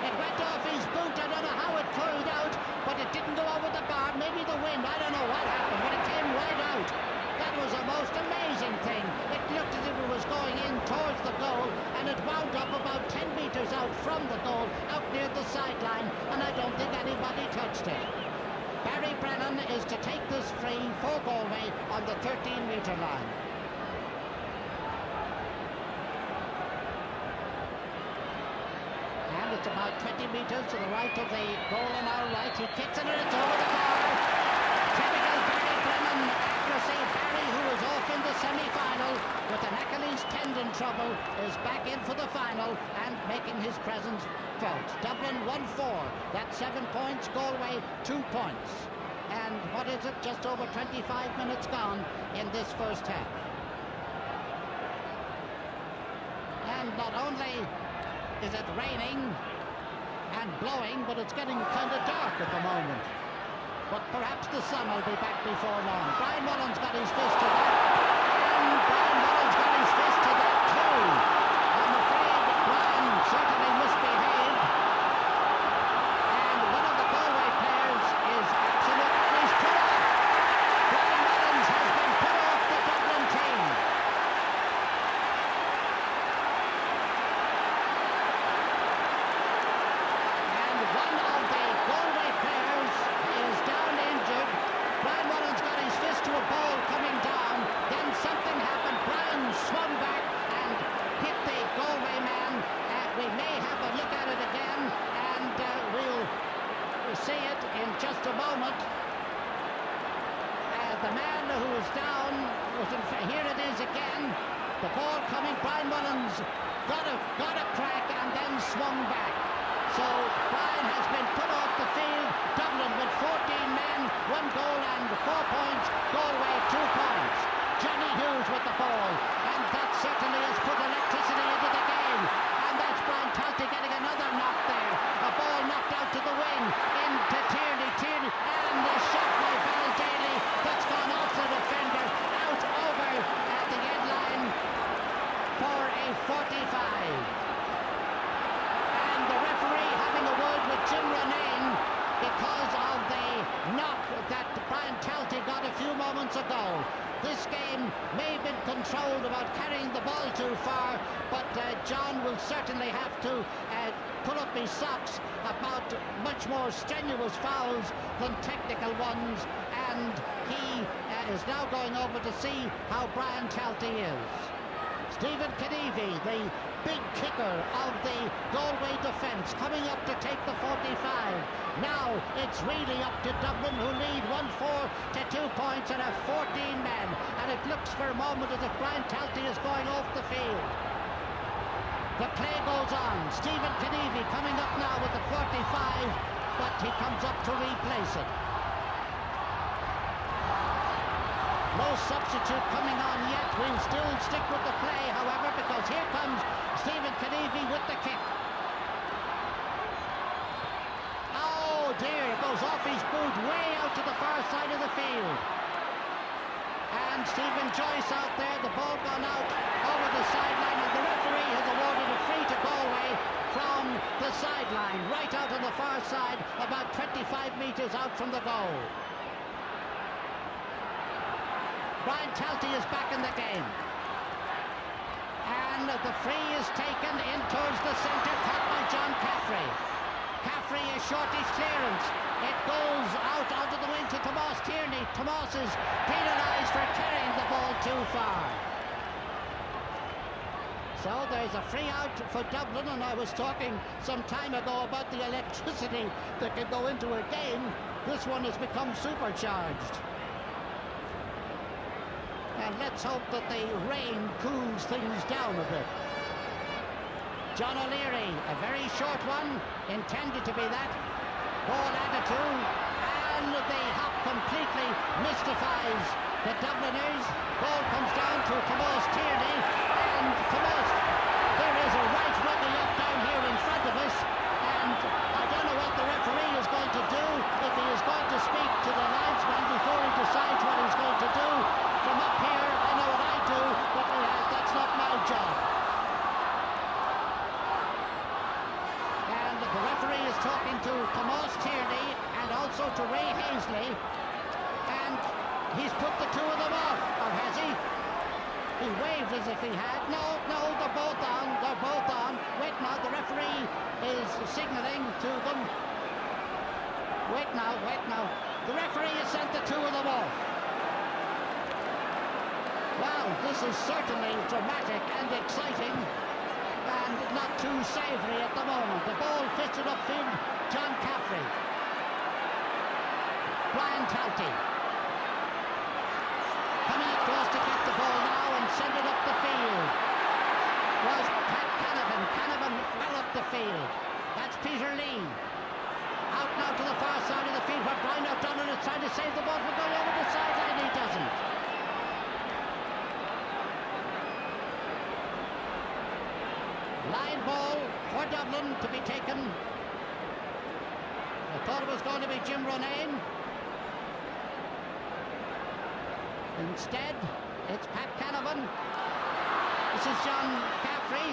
S1: It went off his boot. I don't know how it curled out, but it didn't go over the bar. Maybe the wind. I don't know what happened, but it came right out. That was a on the 13-metre line. And it's about 20 metres to the right of the goal on our right. He kicks it and it's over the bar. Typical Barry Brennan accuracy. Barry, who was off in the semi-final with an Achilles tendon trouble, is back in for the final and making his presence felt. Dublin 1-4. That's 7 points. Galway 2 points. And what is it? Just over 25 minutes gone in this first half. And not only is it raining and blowing, but it's getting kind of dark at the moment. But perhaps the sun will be back before long. Brian Mullen's got his fist to that. And Brian Mullen's got his fist to that too. I'm afraid Brian certainly misbehaved. And one of the Galway players is absolutely, he's put off. Brian Mullins has been put off the Dublin team. And one of the Galway players is down injured. Brian Mullins got his fist to a ball coming down. Then something happened. Brian swung back and hit the Galway man. We may have a look at it again, and we'll see it in just a moment. The man who was down was here it is again. The ball coming. Brian Mullins got a crack and then swung back. So Brian has been put off the field. Dublin with 14 men, 1 goal and 4 points. Galway 2 points. Johnny Hughes with the ball, and that certainly has put electricity into the game. And that's Brian Talty getting another knock there. A ball knocked out to the wing into Tierney, and a shot by Val Daly that's gone off the defender out over at the end line for a 45. And the referee having a word with Jim Renane because of the knock that Brian Talty got a few moments ago. This game may have been controlled about carrying the ball too far, but John will certainly have to pull up his socks about much more strenuous fouls than technical ones, and he is now going over to see how Brian Talty is. Stephen Kenevy, the big kicker of the Galway defence, coming up to take the 45. Now it's really up to Dublin, who lead 1-4 to 2 points and have 14 men. And it looks for a moment as if Brian Talty is going off the field. The play goes on. Stephen Kenevy coming up now with the 45, but he comes up to replace it. No substitute coming on yet. We'll still stick with the play, however, because here comes Stephen Kenevy with the kick. Oh dear, it goes off his boot way out to the far side of the field. And Stephen Joyce out there, the ball gone out over the sideline, and the referee has awarded a free to Galway from the sideline, right out on the far side, about 25 metres out from the goal. Brian Talty is back in the game. And the free is taken in towards the centre, caught by John Caffrey. Caffrey, a shortish clearance. It goes out onto the wing to Tomas Tierney. Tomas is penalised for carrying the ball too far. So there's a free out for Dublin, and I was talking some time ago about the electricity that can go into a game. This one has become supercharged. And let's hope that the rain cools things down a bit. John O'Leary, a very short one, intended to be that. Ball attitude, and the hop completely mystifies the Dubliners. Ball comes down to Tomas Tierney, and Tomas, there is a right rugby up down here in front of us, and I don't know what the referee is going to do, if he is going to speak to the linesman before he decides what he's going to do. From up here, I know what I do, but that's not my job. And the referee is talking to Tomas Tierney and also to Ray Hazley, and he's put the two of them off, or has he? He waved as if he had. No, they're both on. Wait now, the referee is signalling to them. Wait now. The referee has sent the two of them off. Well, this is certainly dramatic and exciting and not too savoury at the moment. The ball fisted upfield, John Caffrey. Brian Talty. Coming across to get the ball now and send it up the field was Pat Canavan. Canavan well up the field. That's Peter Lee. Out now to the far side of the field where Brian O'Donnell is trying to save the ball from going over the sideline. He doesn't. Line ball for Dublin to be taken. I thought it was going to be Jim Ronayne. Instead, it's Pat Canavan. This is John Caffrey.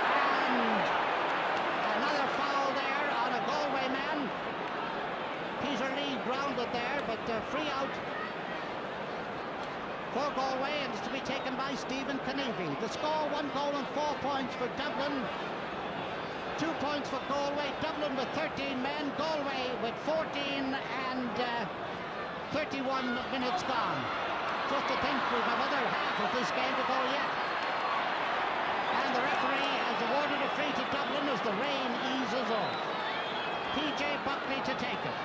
S1: And another foul there on a Galway man. Peter Lee grounded there, but free out for Galway, and it's to be taken by Stephen Kennevy. The score, 1 goal and 4 points for Dublin. 2 points for Galway. Dublin with 13 men. Galway with 14 and 31 minutes gone. Just to think we've another half of this game to go yet. And the referee has awarded a free to Dublin as the rain eases off. PJ Buckley to take it.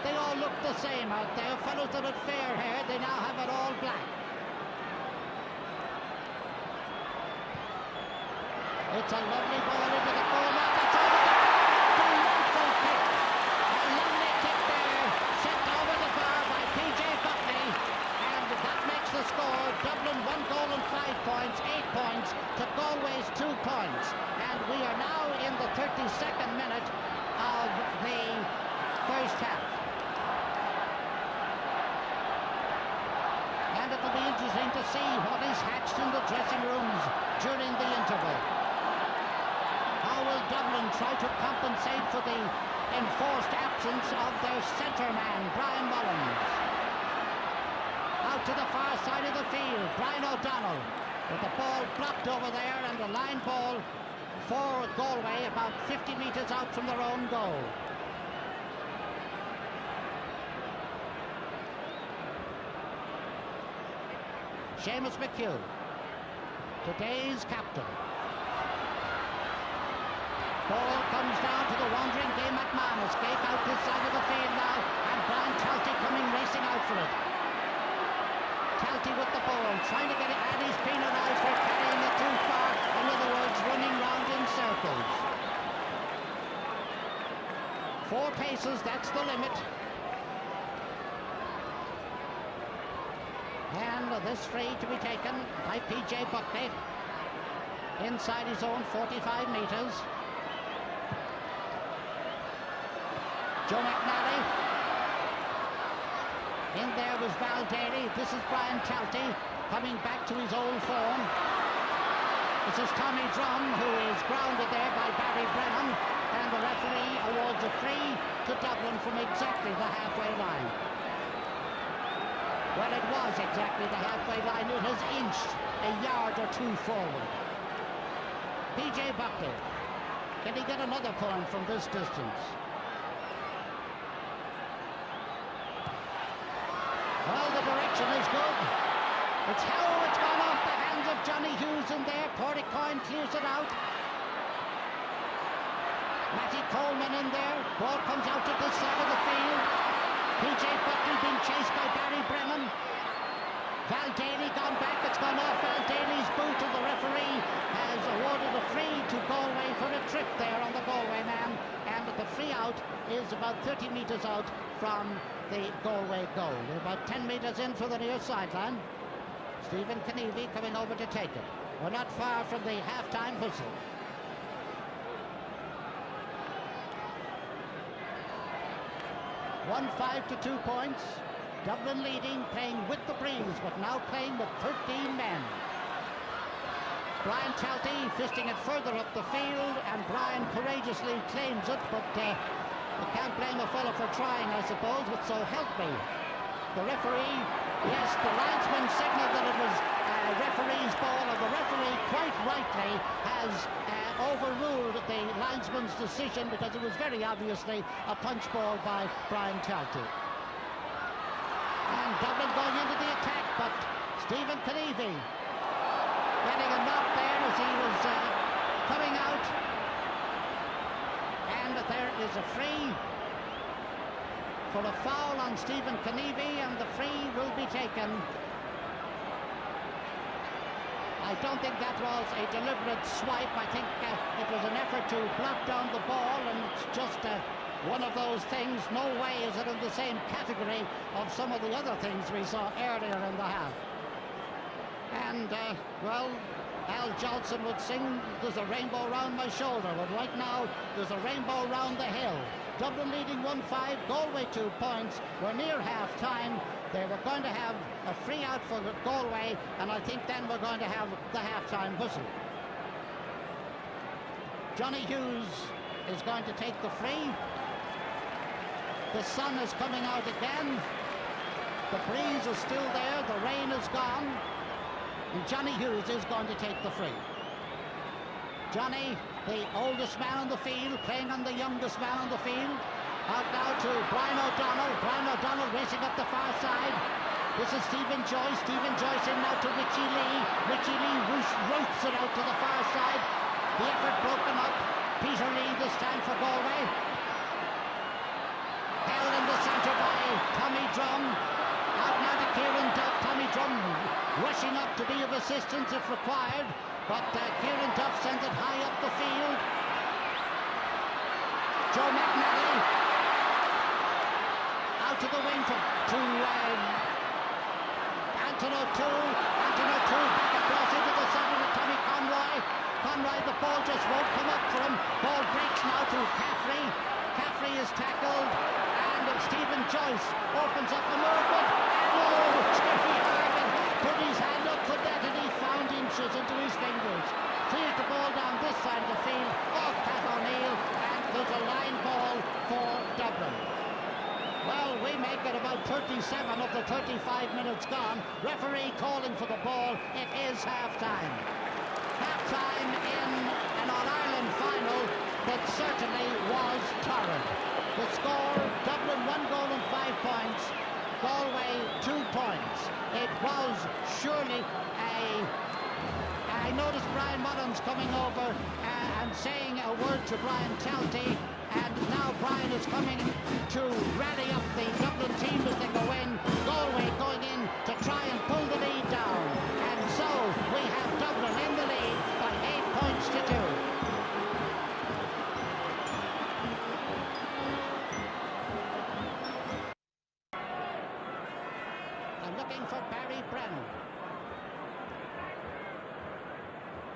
S1: They all look the same out there. Fellows that had fair hair, they now have it all black. It's a lovely ball into the goal. Now that's over the delightful kick. A lovely kick there, sent over the bar by PJ Buckley. And that makes the score. Dublin 1 goal and 5 points, 8 points to Galway's 2 points. And we are now in the 32nd minute of the first half. And it will be interesting to see what is hatched in the dressing rooms during the interval. How will Dublin try to compensate for the enforced absence of their centre man, Brian Mullins? Out to the far side of the field, Brian O'Donnell with the ball blocked over there, and the line ball for Galway about 50 metres out from their own goal. Seamus McHugh, today's captain. Ball comes down to the wandering Gay McManus. Gay out this side of the field now, and Brian Talty coming racing out for it. Talty with the ball, trying to get it, and he's penalised for carrying it too far. In other words, running round in circles. 4 paces, that's the limit. And this free to be taken by PJ Buckley inside his own 45 metres. Joe McNally. In there was Val Daly. This is Brian Talty coming back to his old form. This is Tommy Drum, who is grounded there by Barry Brennan, and the referee awards a free to Dublin from exactly the halfway line. Well, it was exactly the halfway line. It has inched a yard or 2 forward. PJ Buckley. Can he get another point from this distance? Well, the direction is good. It's how it's gone off the hands of Johnny Hughes in there. Porticoin clears it out. Matty Coleman in there. Ball comes out to this side of the field. PJ Buckley being chased by Barry Brennan. Val Daly gone back. It's gone off Val Daly's boot, and the referee has awarded a free to Galway for a trip there on the Galway man. And the free out is about 30 metres out from the Galway goal. They're about 10 metres in for the near sideline. Stephen Kennevy coming over to take it. We're not far from the half-time whistle. 1-5 to 2 points. Dublin leading, playing with the breeze, but now playing with 13 men. Brian Talty fisting it further up the field, and Brian courageously claims it, but you can't blame a fellow for trying, I suppose, but so help me. The referee, yes, the linesman signalled that it was a referee's ball, and the referee quite rightly has overruled the linesman's decision, because it was very obviously a punch ball by Brian Talty. And Dublin going into the attack, but Stephen Kennedy getting a knock there as he was coming out. And there is a free for a foul on Stephen Kennedy, and the free will be taken. I don't think that was a deliberate swipe. I think it was an effort to block down the ball, and it's just one of those things. No way is it in the same category of some of the other things we saw earlier in the half. And, well, Al Johnson would sing, "There's a rainbow round my shoulder," but right now there's a rainbow round the hill. Dublin leading 1-5, Galway 2 points. We're near half-time. They were going to have a free out for Galway, and I think then we're going to have the half-time whistle. Johnny Hughes is going to take the free. The sun is coming out again. The breeze is still there. The rain is gone. And Johnny Hughes is going to take the free. Johnny, the oldest man on the field, playing on the youngest man on the field. Out now to Brian O'Donnell. Brian O'Donnell racing up the far side. This is Stephen Joyce. Stephen Joyce in now to Richie Lee. Richie Lee roots it out to the far side. The effort broken up. Peter Lee this time for Galway. Held in the centre by Tommy Drum. Out now to Kieran Duff. Tommy Drum rushing up to be of assistance if required. But Kieran Duff sends it high up the field. Joe McNally out to the wing to Anton O'Toole. Anton O'Toole back across into the centre to Tommy Conroy. Conroy, the ball just won't come up for him. Ball breaks now to Caffrey. Caffrey is tackled, and Stephen Joyce opens up the movement. Oh, Jerry Hargan put his hand up for that, and he found inches into his fingers. Cleared the ball down this side of the field, off Pat O'Neill, and there's a line ball for Dublin. Well, we make it about 37 of the 35 minutes gone. Referee calling for the ball. It is half-time. Half-time in an All-Ireland final that certainly was torrid. The score, Dublin 1 goal and 5 points, Galway 2 points. It was surely I noticed Brian Mullins coming over and saying a word to Brian Talty, and now Brian is coming to rally up the Dublin team as they go in. Galway going in to try and pull the lead down. And so we have Dublin in the lead by 8 points to 2. I'm looking for Barry Brennan.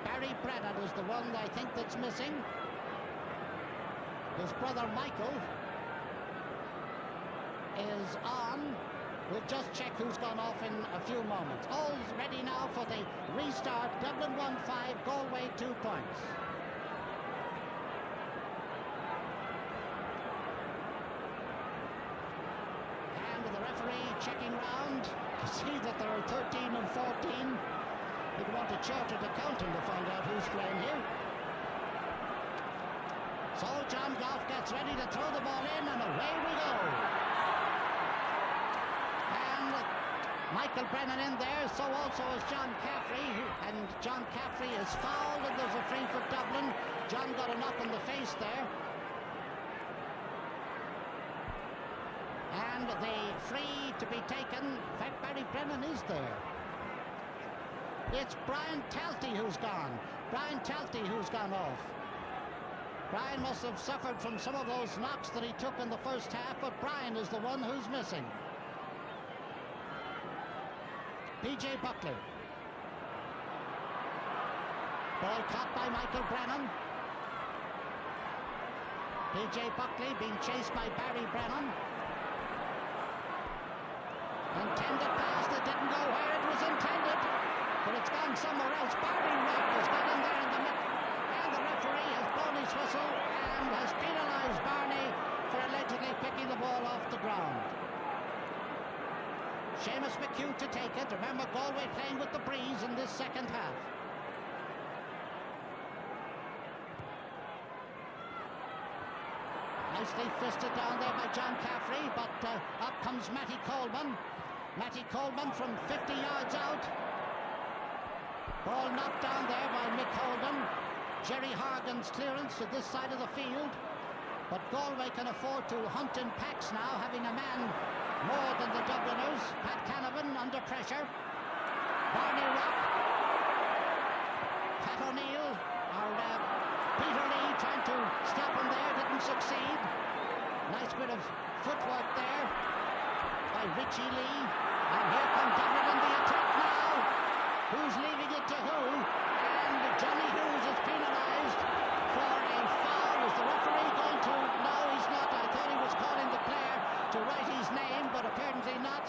S1: Barry Brennan is the one I think that's missing. His brother Michael is on. We'll just check who's gone off in a few moments. All's ready now for the restart. Dublin 1-5, Galway 2 points. And the referee checking round to see that there are 13 and 14. He'd want a chartered accountant to find out who's playing here. So John Goff gets ready to throw the ball in, and away we go. And Michael Brennan in there, so also is John Caffrey, and John Caffrey is fouled, and there's a free for Dublin. John got a knock on the face there. And the free to be taken. In fact, Barry Brennan is there. It's Brian Talty who's gone. Brian Talty who's gone off. Brian must have suffered from some of those knocks that he took in the first half, but Brian is the one who's missing. P.J. Buckley. Ball caught by Michael Brennan. P.J. Buckley being chased by Barry Brennan. Intended pass that didn't go where it was intended, but it's gone somewhere else. Barry Rock has got in there in the middle, and the referee has blown his whistle and has penalised Barney for allegedly picking the ball off the ground. Seamus McHugh to take it. Remember, Galway playing with the breeze in this second half. Nicely fisted down there by John Caffrey, but up comes Matty Coleman. Matty Coleman from 50 yards out. Ball knocked down there by Mick Holden. Jerry Hargan's clearance to this side of the field. But Galway can afford to hunt in packs now, having a man more than the Dubliners. Pat Canavan under pressure. Barney Rock. Pat O'Neill, or Peter Lee trying to stop him there, didn't succeed. Nice bit of footwork there by Richie Lee. And here come Dublin in the attack now. Who's leaving it to who? And Johnny Hughes is penalised for a foul. Is the referee going to? No, he's not. I thought he was calling the player to write his name, but apparently not.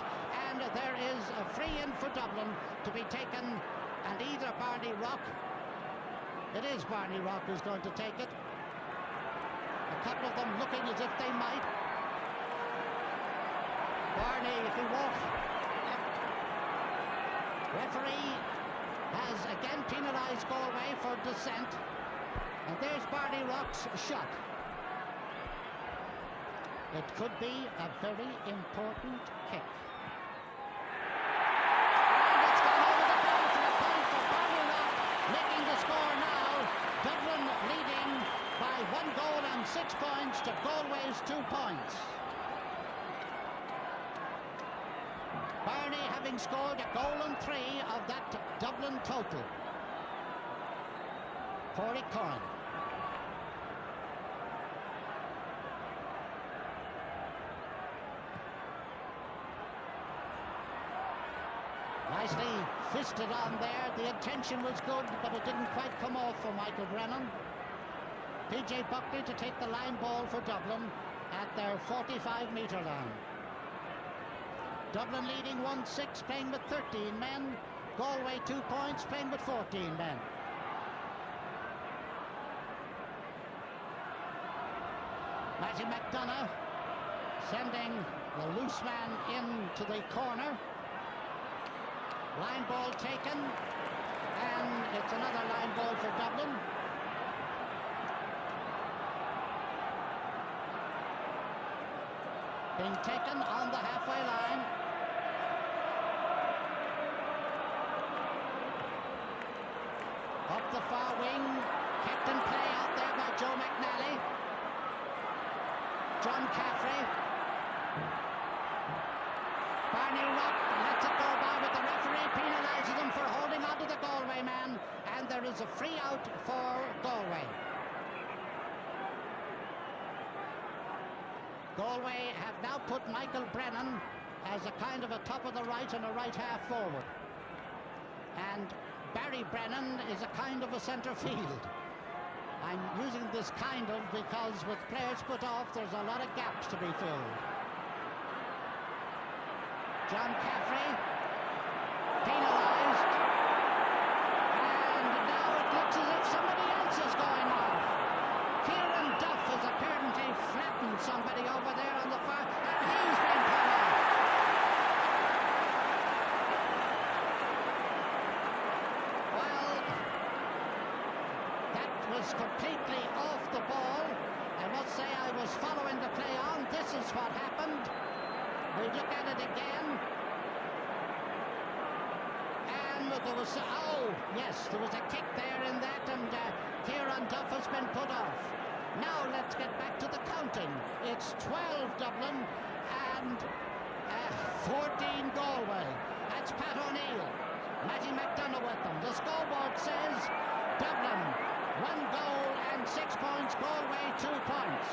S1: And there is a free in for Dublin to be taken, and either Barney Rock, it is Barney Rock who's going to take it. A couple of them looking as if they might. Barney, if he won't. Referee has again penalised Galway for dissent. And there's Barney Rock's shot. It could be a very important kick. And it's gone over the bar for a point for Barney Rock, making the score now. Dublin leading by 1 goal and 6 points to Galway's 2 points. Barney having scored a goal and 3 of that Dublin total. Corey Coyne. Nicely fisted on there. The intention was good, but it didn't quite come off for Michael Brennan. PJ Buckley to take the line ball for Dublin at their 45-metre line. Dublin leading 1-6, playing with 13 men. Galway 2 points, playing with 14 men. Matty McDonough sending the loose man into the corner. Line ball taken, and it's another line ball for Dublin. Being taken on the halfway line. Up the far wing, kept in play out there by Joe McNally. John Caffrey. Barney Rock lets it go by, but the referee penalises him for holding on to the Galway man, and there is a free out for Galway. Galway have now put Michael Brennan as a kind of a top of the right and a right half forward. And Barry Brennan is a kind of a centre field. I'm using this kind of because with players put off, there's a lot of gaps to be filled. John Caffrey, penalised. And now it looks as if somebody else is going off. Kieran Duff has apparently flattened somebody over there on the far, and he's been put off. Well, that was completely off the ball. I must say I was following the play on. This is what happened. We look at it again. And there was, oh, yes, there was a kick there in that, and Kieran Duff has been put off. Now let's get back to the counting. It's 12 Dublin and 14 Galway. That's Pat O'Neill. Matty McDonough with them. The scoreboard says Dublin 1 goal and 6 points. Galway 2 points.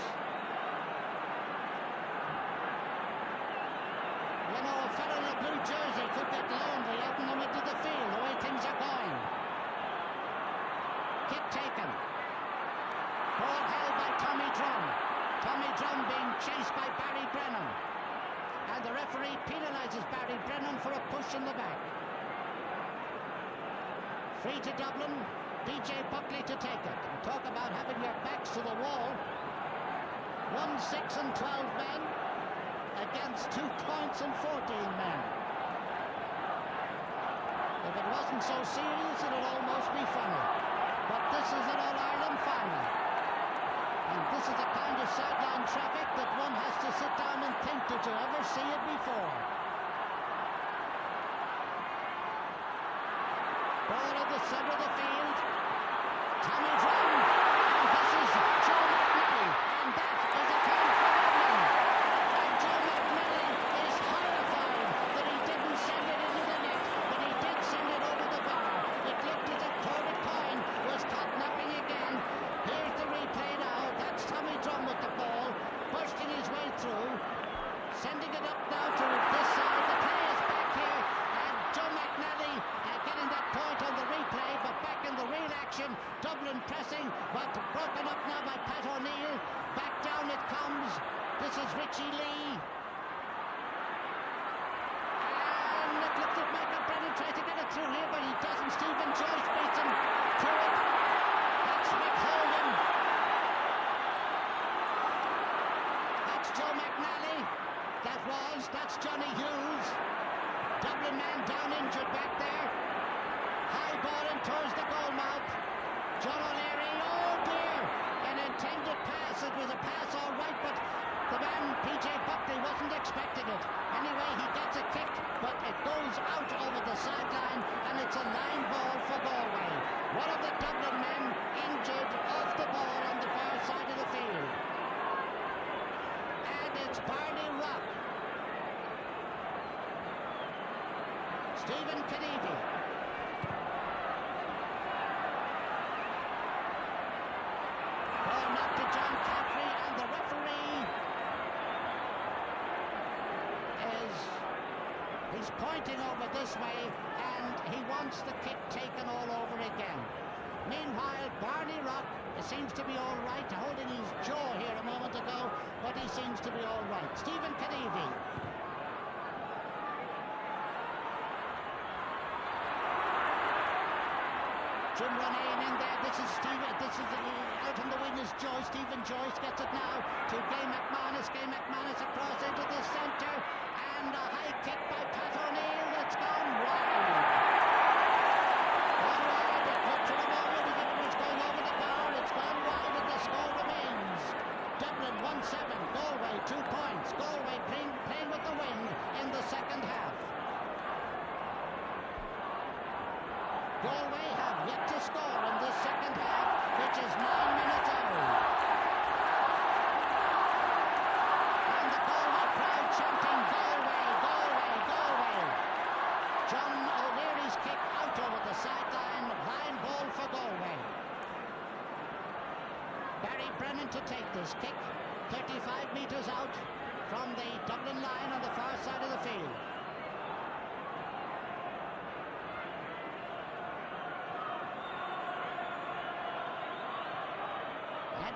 S1: You know, a fellow in a blue jersey could get lonely out in the middle of the field, the way things are going. Kick taken. Ball held by Tommy Drum. Tommy Drum being chased by Barry Brennan. And the referee penalises Barry Brennan for a push in the back. Free to Dublin. PJ Buckley to take it. And talk about having your backs to the wall. 1, 6 and 12 men against 2 points and 14 men. If it wasn't so serious, it would almost be funny. But this is an All-Ireland final. And this is the kind of sideline traffic that one has to sit down and think, did you ever see it before? Ball in the centre of the field. Tommy Drum. And this is Joe McNally. And that is a point for Dublin. And Joe McNally is horrified that he didn't send it into the net, but he did send it over the bar. It looked as if Cormac Coyne was caught napping again. Here's the replay now. That's Tommy Drum with the ball, bursting his way through, sending it up now to this side. The play is back here, and Joe McNally getting that point on the replay, but back in the real action. Dublin pressing, but broken up now by Pat O'Neill. Back down it comes. This is Richie Lee. And it looks like Michael Brennan tried to get it through here, but he doesn't. Stephen Joyce beats him to it. That's Mick Holden. That's Joe McNally. That's Johnny Hughes. Dublin man down injured back there. High ball in towards the goal mouth. John O'Leary, oh dear! An intended pass. It was a pass all right, but the man PJ Buckley wasn't expecting it. Anyway, he gets a kick, but it goes out over the sideline, and it's a line ball for Galway. One of the Dublin men injured off the ball on the far side of the field. And it's Barney Rock. Stephen Kennedy. Ball knocked to John Caffrey, and the referee he's pointing over this way, and he wants the kick taken all over again. Meanwhile, Barney Rock seems to be all right, holding his jaw here a moment ago, but he seems to be all right. Stephen Kennedy. Jim Ronayne in there. This is out on the wing is Joyce. Stephen Joyce gets it now to Gay McManus. Gay McManus across into the centre, and a high kick by Pat O'Neill that's gone wide. Gone wide. It looked for a moment as if it was going over the bar. It's gone wide, and the score remains Dublin 1-7. Galway 2 points. Galway playing with the wind in the second half. Galway have yet to score in this second half, which is 9 minutes old. And the Galway crowd chanting, Galway, Galway, Galway. John O'Leary's kick out over the sideline, line ball for Galway. Barry Brennan to take this kick, 35 metres out from the Dublin line on the far side of the field.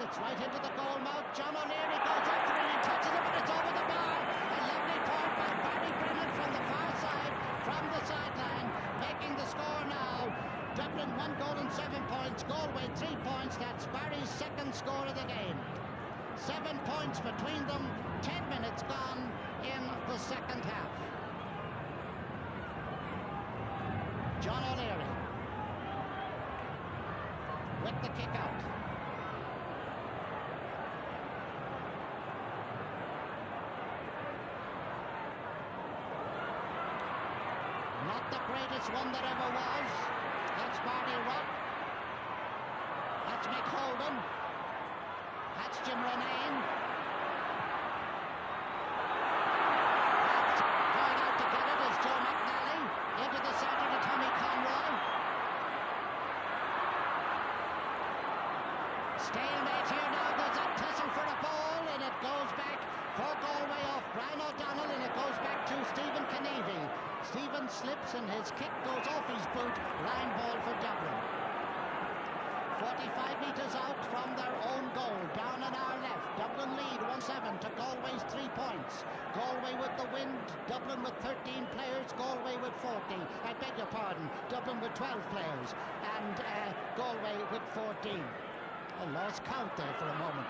S1: It's right into the goal mouth. John O'Leary goes after it and touches it, but it's over the bar. A lovely point by Barry Brennan from the far side, from the sideline, making the score now. Dublin 1 goal and 7 points. Galway 3 points. That's Barry's second score of the game. 7 points between them. 10 minutes gone in the second half. John O'Leary with the kick out. Not the greatest one that ever was. That's Barney Rock. That's Mick Holden. That's Jim Ronayne. That's going out to get it is Joe McNally. Into the centre to Tommy Conroy. Stalemate here now. There's a tussle for a ball, and it goes back for Galway off Brian O'Donnell, and it goes back to Stephen Kennedy. Stephen slips and his kick goes off his boot. Line ball for Dublin. 45 metres out from their own goal. Down on our left. Dublin lead 1-7 to Galway's 3 points. Galway with the wind. Dublin with 13 players. Galway with 14. I beg your pardon. Dublin with 12 players. And Galway with 14. I lost count there for a moment.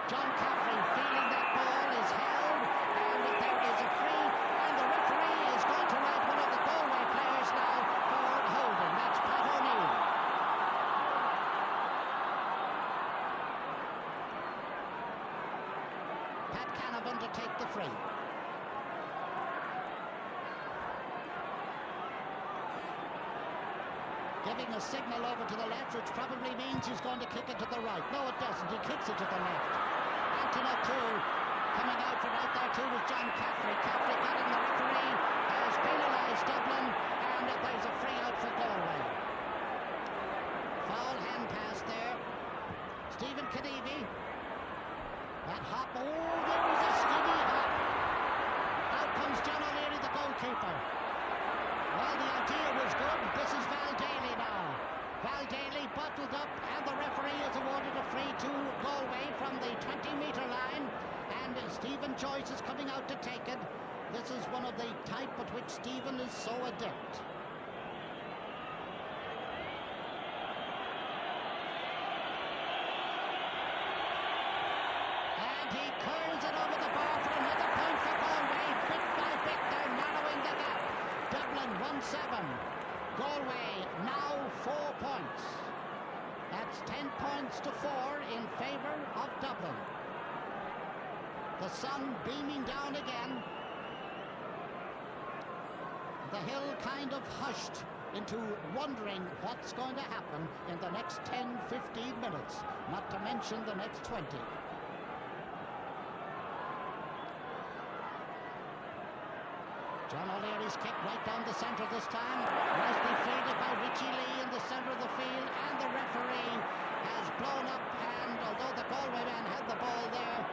S1: John Caffrey feeling that ball is held. And there is a free. And the referee is going to write one of the Galway players now for holding. That's Pat O'Neill. Pat Canavan to take the free. giving a signal over to the left, which probably means he's going to kick it to the right. No, it doesn't. He kicks it to the left. Anton O'Toole coming out from out there too was John Caffrey. Caffrey getting the referee has penalised Dublin, and there's a free out for Galway. Foul hand pass there. Stephen Kennedy. That hop. Oh, there was a skinny hop. Out comes John O'Leary, the goalkeeper. Well, the idea was good. This is Val Daly now. Val Daly bottled up, and the referee has awarded a free to Galway from the 20-metre line. And Stephen Joyce is coming out to take it. This is one of the type at which Stephen is so adept. And he curls it over the bar for another point for Galway. Bit by bit, they're narrowing the gap. Dublin 1-7. Galway now 4 points. That's 10 points to 4 in favour of Dublin. The sun beaming down again. The hill kind of hushed into wondering what's going to happen in the next 10-15 minutes, not to mention the next 20. John O'Leary's kick right down the centre this time. Nicely fielded by Richie Lee in the centre of the field, and the referee has blown up, and although the Galway man had the ball there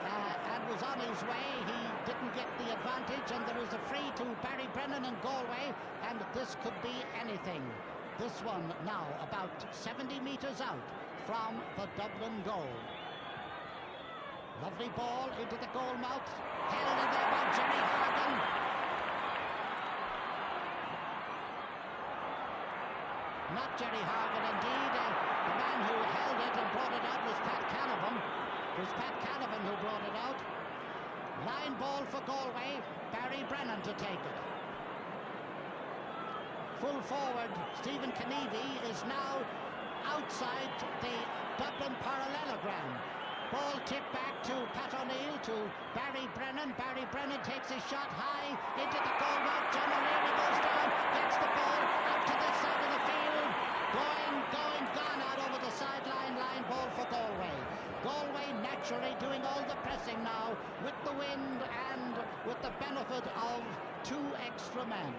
S1: and was on his way, he didn't get the advantage, and there is a free to Barry Brennan and Galway, and this could be anything. This one now about 70 metres out from the Dublin goal. Lovely ball into the goal mouth, held in there by Jerry Hargan. Not Jerry Hargan, indeed. The man who held it and brought it out was Pat Canavan. It was Pat Canavan who brought it out. Line ball for Galway. Barry Brennan to take it. Full forward, Stephen Kennedy is now outside the Dublin parallelogram. Ball tipped back to Pat O'Neill, to Barry Brennan. Barry Brennan takes his shot high into the goal mouth. John O'Leary goes down, gets the ball out to this side of the field. Gone out over the sideline. Line ball for Galway. Galway naturally doing all the pressing now with the wind and with the benefit of 2 extra men.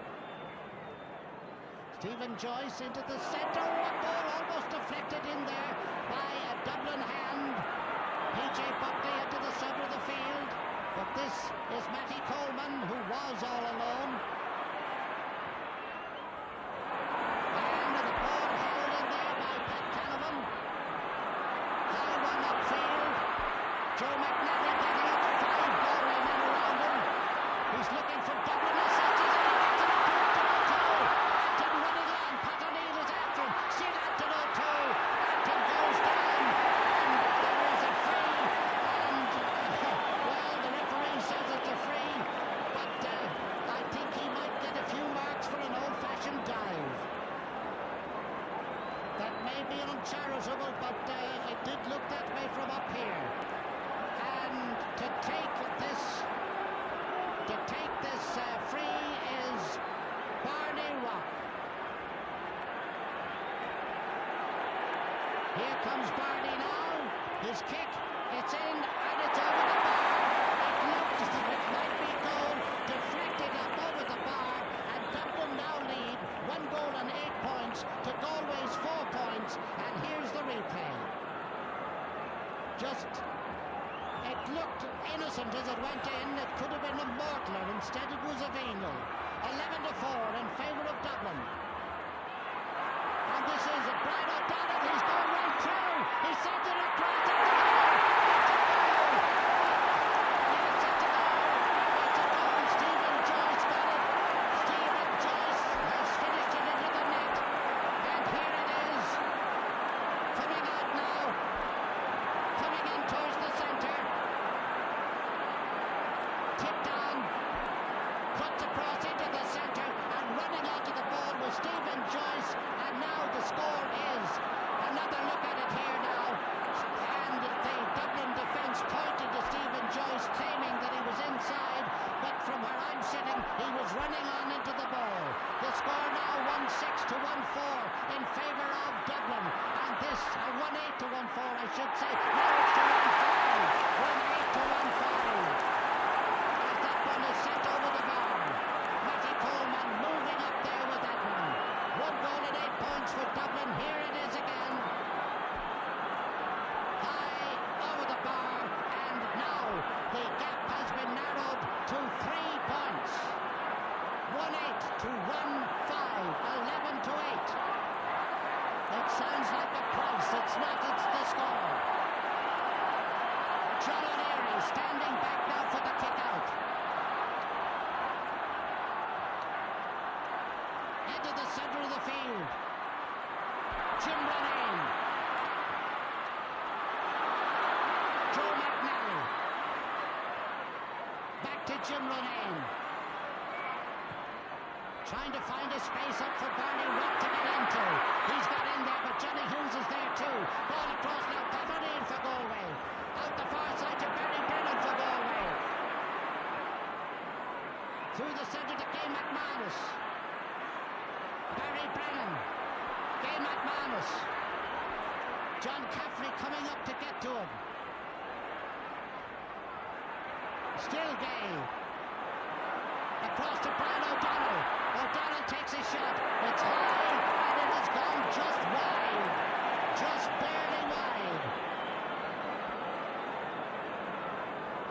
S1: Stephen Joyce into the centre. A ball almost deflected in there by a Dublin hand. PJ Buckley into the centre of the field, but this is Matty Coleman, who was all alone. And the ball held in there by Pat Canavan. High one upfield. Joe McNally getting it. 5 Galway men around him. He's looking for Dublin. He searches it. Didn't run it on. Pat O'Neill is after him. Still Anton O'Toole. Anton goes down. Says it's a free, but I think he might get a few marks for an old-fashioned dive. That may be uncharitable, but it did look that way from up here. And to take this free is Barney Rock. Here comes Barney now. His kick, it's in, and it's over the bar. It might be goal, deflected up over the bar, and Dublin now lead 1 goal and 8 points to Galway's 4 points, and here's the replay. It looked innocent as it went in. It could have been a mortaler, instead it was a venal. 11-4 in favour of Dublin. And this is Brian O'Donnell. He's going right through. He sends it across the goal. Tipped on, cuts across into this. 1-8 to 1-4, I should say. Now it's to 1-5. 1-8 to 1-5. As that one is sent over the bar. Matty Coleman moving up there with that one. 1 goal and 8 points for Dublin. Here it is again. High over the bar. And now the gap has been narrowed to 3 points. 1-8 to 1-5. 11 to 8. It sounds like a price. It's not. It's the score. John O'Leary standing back now for the kick out. Into the centre of the field. Jim Renane. Joe McNally. Back to Jim Renane. Trying to find a space up for Barney Watt to get into. He's got in there, but Johnny Hughes is there too. Ball across now, Pavardine for Galway. Out the far side to Barry Brennan for Galway. Through the centre to Gay McManus. Barry Brennan. Gay McManus. John Caffrey coming up to get to him. Still Gay. Across to Brian O'Donnell. O'Donnell takes a shot. It's high, and it has gone just wide. Just barely wide.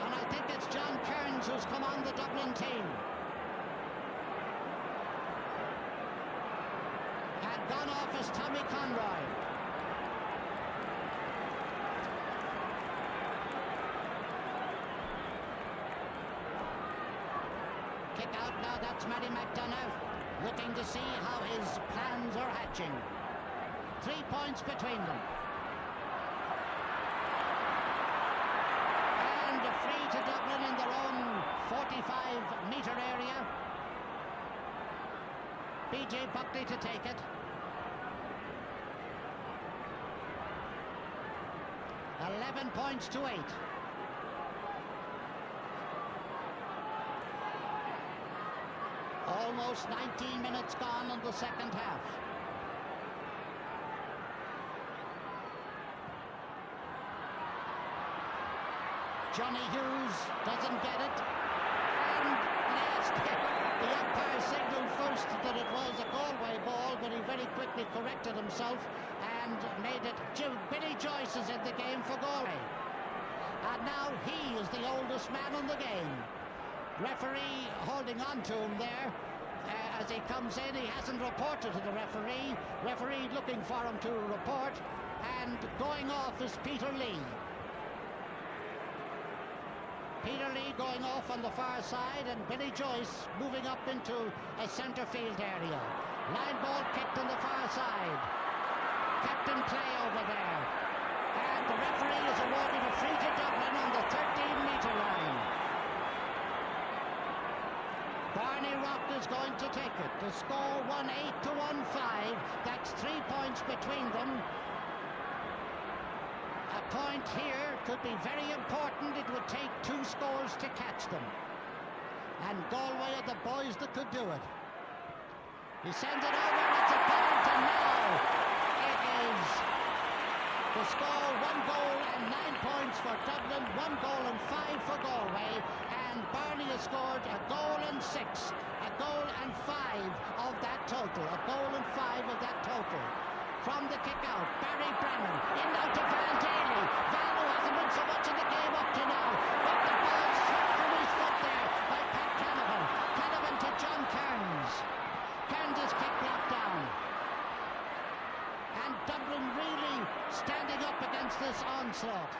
S1: And I think it's John Kearns who's come on the Dublin team. And gone off is Tommy Conroy. Kick out now, that's Matty McDonough, looking to see how his plans are hatching. 3 points between them. And free to Dublin in their own 45-metre area. B.J. Buckley to take it. 11 points to 8. Almost 19 minutes gone in the second half. Johnny Hughes doesn't get it. And last the umpire signalled first that it was a Galway ball, but he very quickly corrected himself and made it Billy Joyce is in the game for Galway. And now he is the oldest man in the game. Referee holding on to him there as he comes in. He hasn't reported to the referee. Referee looking for him to report. And going off is Peter Lee. Peter Lee going off on the far side, and Billy Joyce moving up into a centre field area. Line ball kicked on the far side. Captain play over there. And the referee is awarded a free to Dublin on the 13-metre line. Barney Rock is going to take it. The score 1-8 to 1-5. That's 3 points between them. A point here could be very important. It would take 2 scores to catch them. And Galway are the boys that could do it. He sends it over, and it's a point, and now it is the score 1 goal and 9 points for Dublin, 1 goal and 5 for Galway. And Barney has scored a goal and 6, a goal and 5 of that total, a goal and 5 of that total. From the kick out, Barry Brennan, in now to Van Daly. Van, who hasn't been so much in the game up to now, but the ball struck from his foot there by Pat Canavan. Canavan to John Kearns. Kearns' kick blocked down. And Dublin really standing up against this onslaught.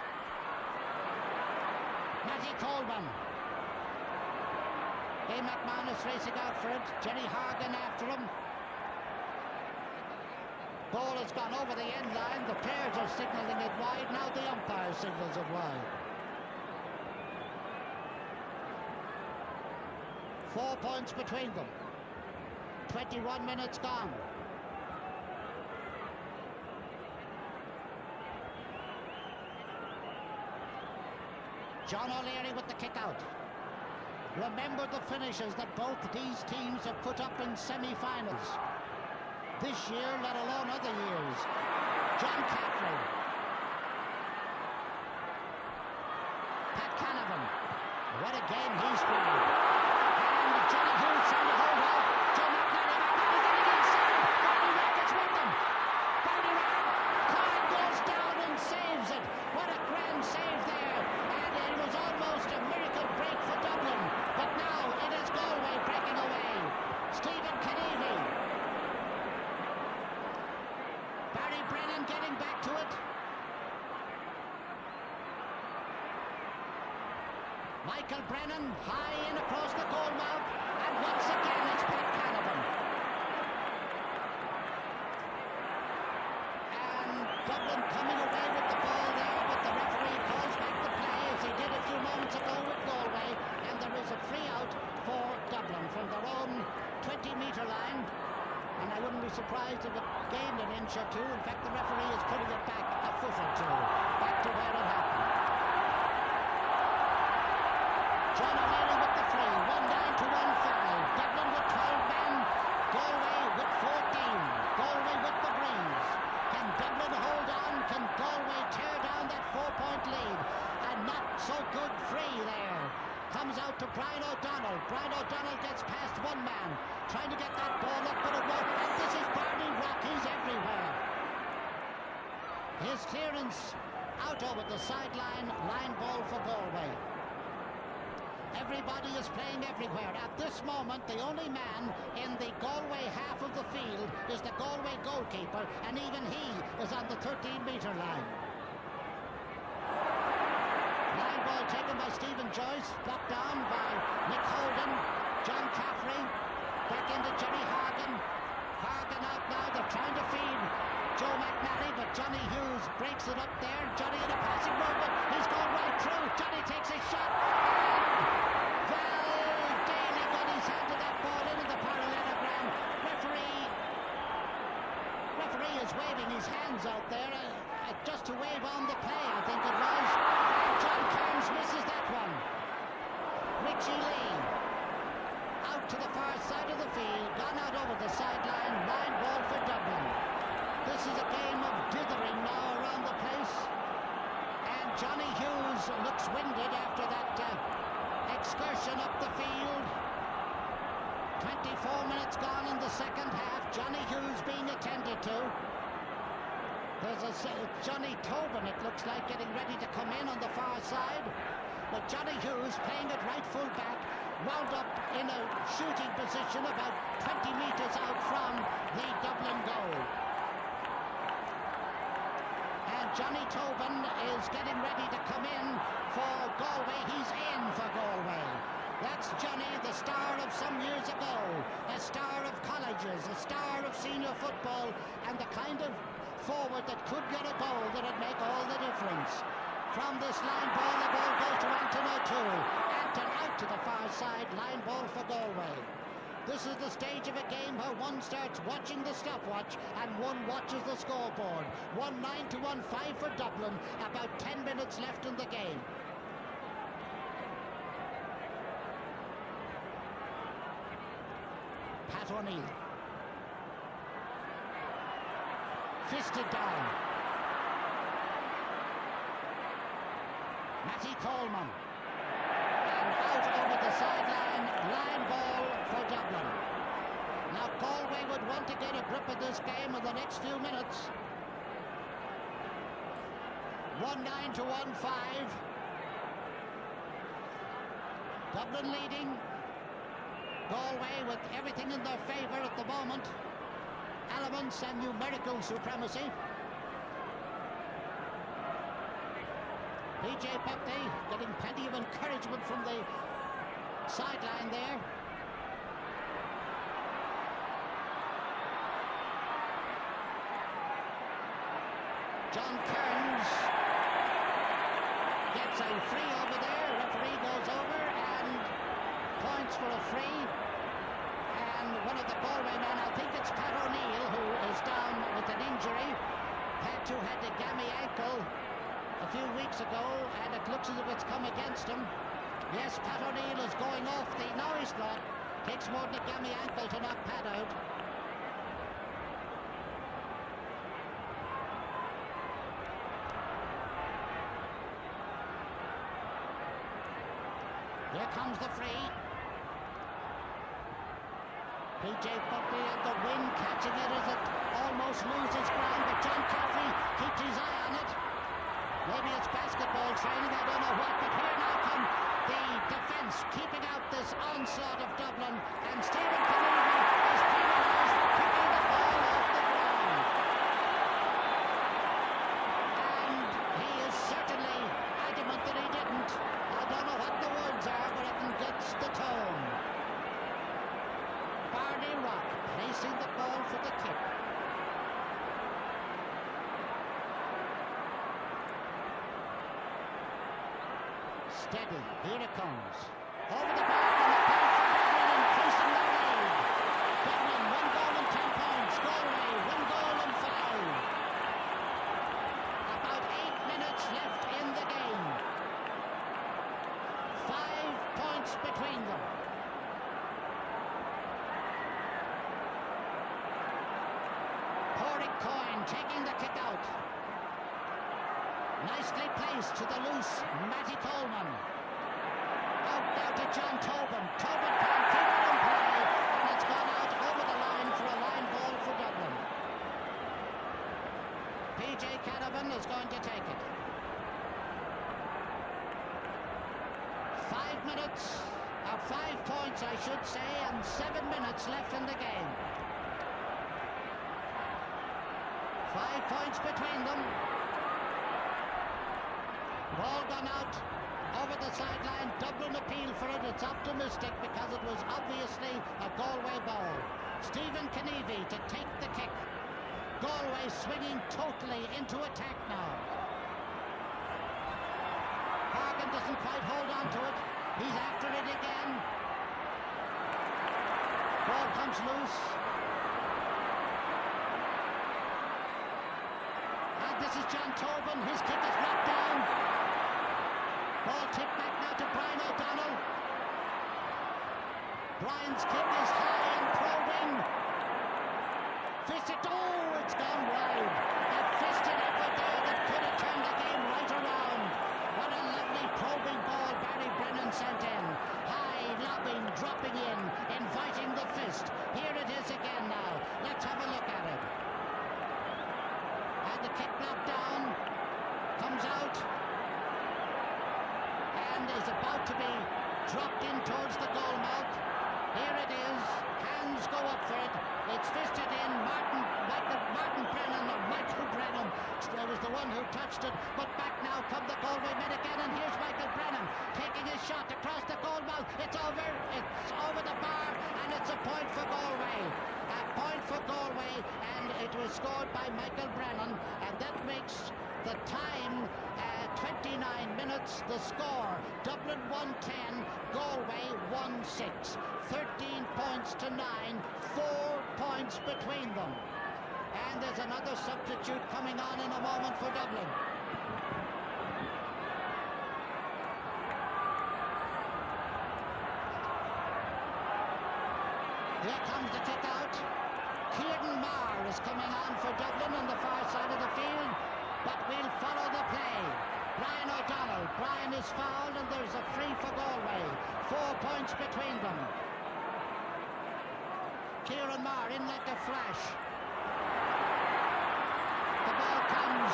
S1: Matty Coleman. Gay McManus racing out for it. Jerry Hargan after him. Ball has gone over the end line. The players are signalling it wide. Now the umpire signals it wide. 4 points between them. 21 minutes gone. John O'Leary with the kick out. Remember the finishes that both these teams have put up in semi-finals. This year, let alone other years. John Caffrey. Pat Canavan. What a game he's played. And Johnny Hughes trying to hold off. Joe McNally getting inside. Barney Rack is with them. Barney Rack. Kyle goes down and saves it. What a grand save there. And it was almost a miracle break for Dublin. But now it is Galway breaking away. Stephen Kennedy. Barry Brennan getting back to it. Michael Brennan high in across the goal mouth, and once again it's Pat Canavan. And Dublin coming away with the ball there, but the referee calls back the play as he did a few moments ago with Galway, and there is a free out for Dublin from their own 20-metre line. And I wouldn't be surprised if it gained an inch or two. In fact, the referee is putting it back a foot or two, back to where it happened. John O'Leary with the free, 1-9 to 1-5. Dublin with 12 men, Galway with 14. Galway with the breeze. Can Dublin hold on? Can Galway tear down that 4-point lead? And not so good free there. Comes out to Brian O'Donnell. Brian O'Donnell gets past one man, trying to get that ball up, but it won't. And this is Barney Rock. He's everywhere. His clearance out over the sideline, line ball for Galway. Everybody is playing everywhere. At this moment, the only man in the Galway half of the field is the Galway goalkeeper, and even he is on the 13-metre line. Line ball taken by Stephen Joyce, blocked down by Nick Holden, John Caffrey, back into Jerry Hargan. Hargan out now, they're trying to feed Joe McNally, but Johnny Hughes breaks it up there. Johnny in a passing movement, he's gone right through. Johnny takes a shot. Val Daly got his hand to that ball into the parallelogram. Referee is waving his hands out there, just to wave on the play, I think it was. And John Kearns misses that one. Richie Lee out to the far side of the field, gone out over the sideline, line ball for Dublin. This is a game of dithering now around the place, and Johnny Hughes looks winded after that excursion up the field. 24 minutes gone in the second half. Johnny Hughes being attended to. There's a Johnny Tobin, it looks like, getting ready to come in on the far side. But Johnny Hughes playing it right full back, wound up in a shooting position about 20 metres out from the Dublin goal. And Johnny Tobin is getting ready to come in for Galway. He's in for Galway. That's Johnny, the star of some years ago, a star of colleges, a star of senior football, and the kind of forward that could get a goal that would make all the difference. From this line ball, the ball goes to Anton O'Toole. Anton out to the far side, line ball for Galway. This is the stage of a game where one starts watching the stopwatch and one watches the scoreboard. 1-9 to 1-5 for Dublin, about 10 minutes left in the game. Pat O'Neill. Fisted down. Matty Coleman. And out over the sideline, line ball for Dublin. Now Galway would want to get a grip of this game in the next few minutes. 1-9 to 1-5. Dublin leading. Galway with everything in their favour at the moment. Elements and numerical supremacy. PJ Buckley getting plenty of encouragement from the sideline there. John Kearns gets a free over there. Referee goes over and points for a free. And one of the Galway men, I think it's Pat O'Neill, who is down with an injury. Pat, who had a gammy ankle a few weeks ago, and it looks as if it's come against him. Yes, Pat O'Neill is going off the Norris lot. Takes more than a gammy ankle to knock Pat out. Here comes the free. PJ Buckley and the wind catching it as it almost loses ground, but John Caffrey keeps his eye on it. Maybe it's basketball training, I don't know what, but here now come the defence keeping out this onslaught of Dublin, and Stephen Kennedy is penalised for kicking the ball off the ground. And he is certainly adamant that he didn't. I don't know what the words are, but I can get the tone. Barney Rock placing the ball for the kick. Steady, here it comes. Over the bar and the point for Dublin, increasing their lead. Dublin, 1 goal and 10 points. Galway, 1 goal and 5. About 8 minutes left in the game. 5 points between them. Porrick Coyne taking the kick out. Nicely placed to the loose Matty Coleman. Out now to John Tobin. Tobin can't keep it in play, and it's gone out over the line for a line ball for Dublin. PJ Canavan is going to take it. 5 minutes, 5 points I should say, and 7 minutes left in the game. 5 points between them. Ball gone out over the sideline. Dublin appeal for it. It's optimistic because it was obviously a Galway ball. Stephen Kennedy to take the kick. Galway swinging totally into attack now. Horgan doesn't quite hold on to it. He's after it again. Ball comes loose. And this is John Tobin. His kick is knocked down. Ball tipped back now to Brian O'Donnell. Brian's kick is high and probing. Fisted, oh, it's gone wide. A fisted effort there that could have turned the game right around. What a lovely probing ball Barry Brennan sent in. High, lobbing, dropping in, inviting the fist. Here it is again now. Let's have a look at it. And the kick knocked down. Comes out. And is about to be dropped in towards the goal mouth. Here it is. Hands go up for it. It's fisted in. Martin Brennan, or Michael Brennan, was the one who touched it. But back now come the Galway men again, and here's Michael Brennan taking his shot across the goal mouth. It's over the bar, and it's a point for Galway. A point for Galway, and it was scored by Michael Brennan, and that makes the time 29 minutes. The score, Dublin 1-10, Galway 1-6. 13 points to 9, 4 points between them. And there's another substitute coming on in a moment for Dublin. Here comes the kick out. Kieran Marr is coming on for Dublin on the far side of the field, but we'll follow the play. Brian O'Donnell. Brian is fouled, and there's a free for Galway. 4 points between them. Kieran Marr in like a flash. The ball comes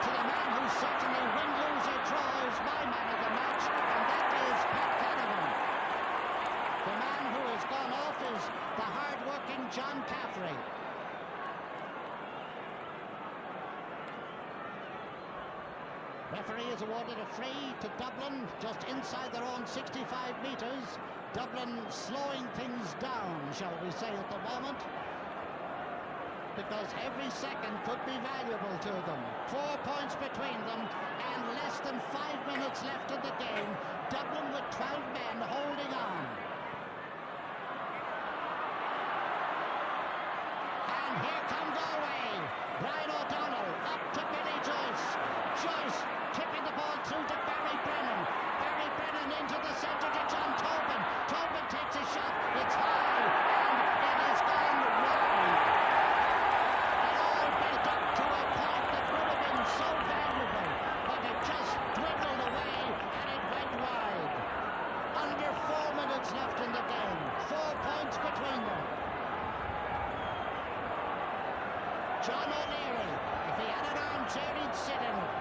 S1: to the man who certainly win, lose or draw is my man of the match, and that is Pat Canavan. The man who has gone off is the hard-working John Caffrey. Referee has awarded a free to Dublin just inside their own 65 metres. Dublin slowing things down, shall we say, at the moment, because every second could be valuable to them. 4 points between them and less than 5 minutes left in the game. Dublin with 12 men holding on. And here come Galway. Brian O'Donnell up to Billy Joyce. Joyce tipping the ball through to Barry Brennan. Barry Brennan into the centre to John Tobin. Tobin takes a shot. It's high, and it has gone wide. It all built up to a point that would have been so valuable, but it just dwindled away and it went wide. Under John O'Leary. If he had an armchair, he'd sit in it.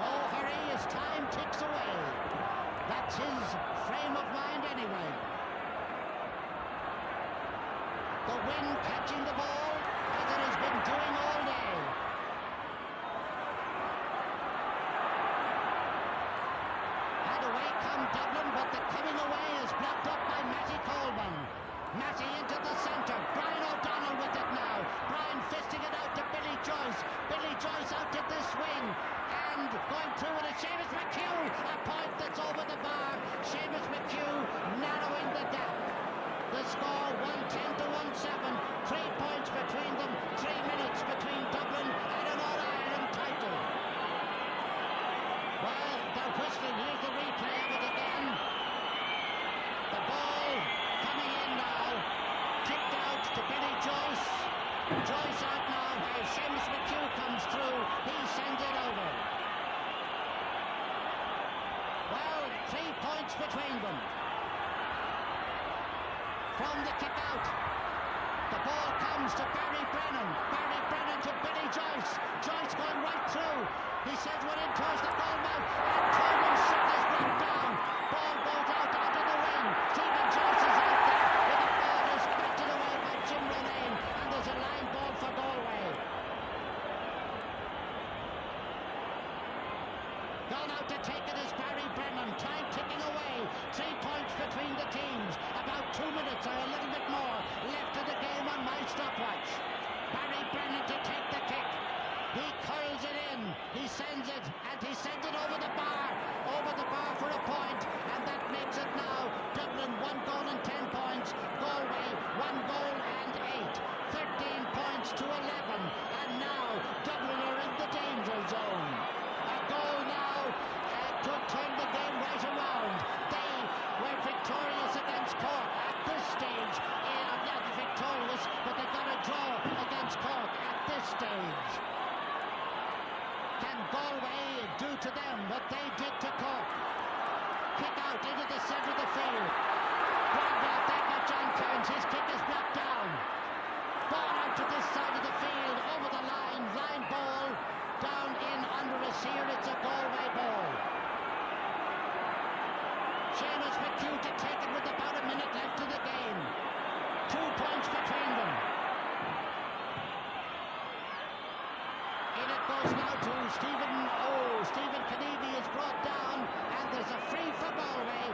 S1: No hurry as time ticks away. That's his frame of mind anyway. The wind catching the ball as it has been doing all day. And away come Dublin, but the coming away is blocked up by Matty Coleman. Matty into the centre. Brian O'Donnell with it now. Brian fisting it out to Billy Joyce. Billy Joyce out to this wing. And going through with it, Seamus McHugh. A point that's over the bar. Seamus McHugh narrowing the gap. The score 110 to 17. 3 points between them. 3 minutes between Dublin and an All-Ireland title. Well, they're whistling. Here's the replay of it again. The ball coming in now. Kicked out to Billy Joyce. Joyce out now. While Seamus McHugh comes through, he sends it over. Well, 3 points between them. From the kick out, the ball comes to Barry Brennan. Barry Brennan to Billy Joyce. Joyce going right through. He sends one in towards the goal mouth, and Coleman's shot is brought down. Ball goes out onto the wing. Stephen Joyce is out there, but the ball is batted away by Jim Ronayne, and there's a line ball for Galway. Gone out to take it is Barry Brennan. Time ticking away. 3 points between the teams. About 2 minutes or a little bit more left of the game on my stopwatch. Barry Brennan to take the kick. He curls it in. He sends it, and he sends it over the bar. Over the bar for a point, and that makes it now Dublin 1 goal and 10 points. Galway 1 goal and 8. 13 points to 11. And now Dublin are in the danger zone. A goal now could turn the game right around. They were victorious against Cork at this stage. Not victorious, but they got a draw against Cork at this stage. Can Galway do to them what they did to Cork? Kick out into the centre of the field. Grabbed out there by John Kearns. His kick is blocked down. Ball out to this side of the field, over the line. Line ball down in under a sear. It's a Galway ball. Seamus McHugh to take it with about a minute left of the game. 2 points between them. In it goes now to Stephen. Stephen Kennedy is brought down, and there's a free for Galway.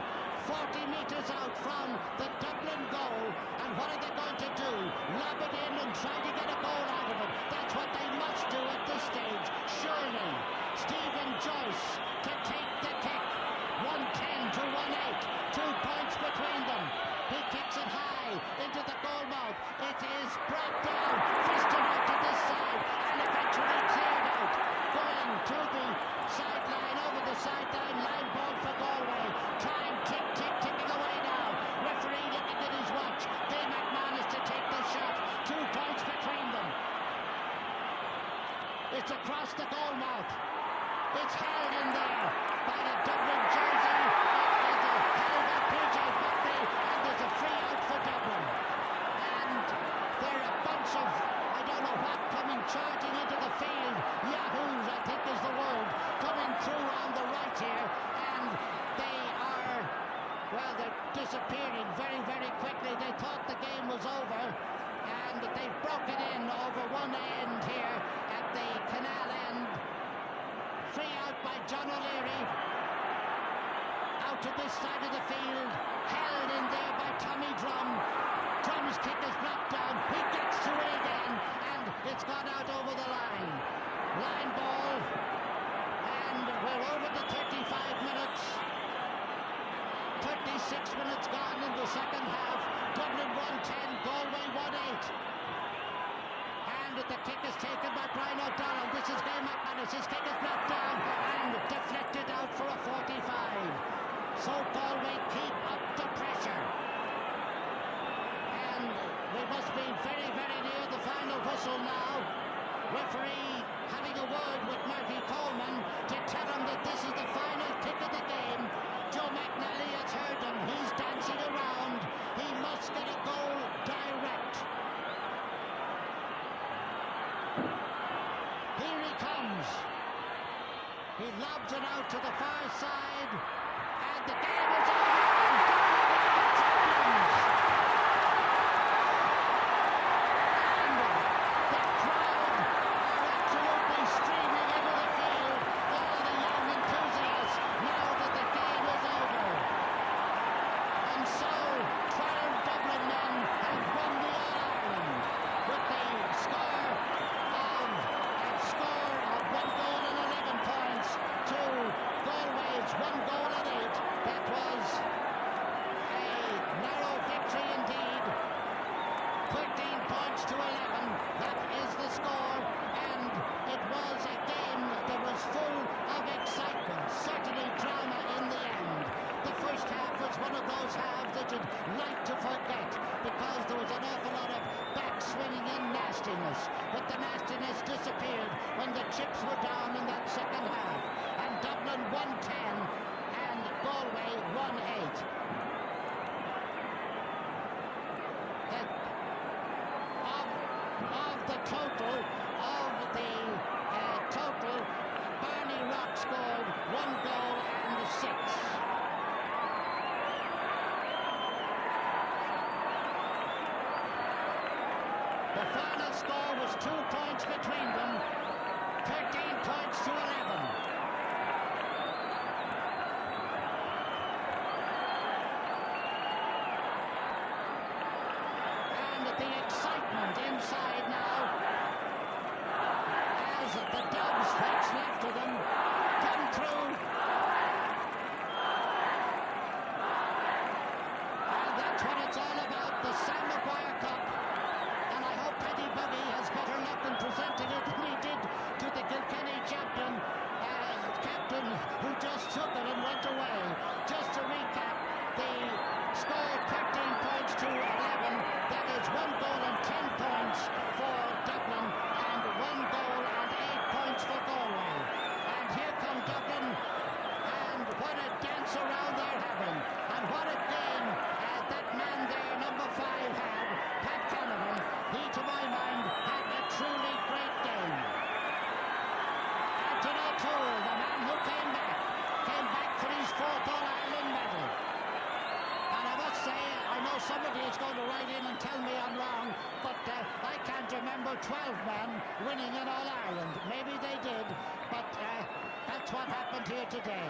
S1: 40 metres out from the Dublin goal. And what are they going to do? Lob it in and try to get a goal out of it. That's what they must do at this stage. Surely. Stephen Joyce to take the kick. 110 to 1-8. 2 points between them. He kicks it high into the goal mouth. It is brought down, fisted out to this side, and eventually cleared out. Going to the sideline, over the sideline, line ball for Galway. Time ticking away now. Referee looking at his watch. Dave McMahon is to take the shot. 2 points between them. It's across the goal mouth. It's held in there by the Dublin jersey. It is held by PJ Buckley, and there's a free out for Dublin. And there are a bunch of, I don't know what, coming charging into the field. Yahoos, I think is the word, coming through on the right here. And they are, well, they're disappearing very, very quickly. They thought the game was over, and they've broken in over one end here at the canal end. Free out by John O'Leary. Out to this side of the field. Held in there by Tommy Drum. Drum's kick is blocked down. He gets to it again. And it's gone out over the line. Line ball. And we're over the 35 minutes. 36 minutes gone in the second half. Dublin 110, Galway 1-8. The kick is taken by Brian O'Donnell. This is Game McManus. His kick is blocked down and deflected out for a 45. So Galway keep up the pressure. And we must be very, very near the final whistle now. Referee having a word with Marty Coleman to tell him that this is the final kick of the game. Joe McNally has heard him. He's dancing around. He must get a goal direct. scores. He lobs it out to the far side, and the game is over. And the crowd are absolutely streaming into the field. All the young enthusiasts now that the game is over. And so 12 Dublin men have won the All-Ireland with the score of 1 goal and 11 points to Galway's 1 goal and 8. That was a narrow victory indeed. 13 points to 11. That is the score, and it was a game that was full of excitement, certainly drama in the end. The first half was one of those halves that you'd like to forget because there was an awful lot of back-swinging and nastiness, but the nastiness disappeared when the chips were down in that second half, and Dublin won 10 and Galway won 8. Of the total, Barney Rock scored 1 goal and 6. The final score was 2 points between them, 13 points to 11. And the excitement inside now, as the Dubs, what's left of them, come through. And that's what it's all about, the Sam Maguire Cup. And I hope Paddy Buggy has better luck in presenting it than he did to the Kilkenny champion, captain, who just took it and went away. Just to recap, the score 13 points to 11. That is 1 goal and 10 points for Dublin, and 1 goal and 8 points for Galway. And here come Dublin, and what a dance around they're having, and what a game that man there, number 5, had, Pat Canavan. He, to my mind, had a truly great game. Anton O'Toole, the man who came back for his 4th All-Ireland medal. And I must say, I know somebody is going to write in and tell me I'm wrong, but I can't remember 12 men winning in All-Ireland. Maybe they did, but that's what happened here today.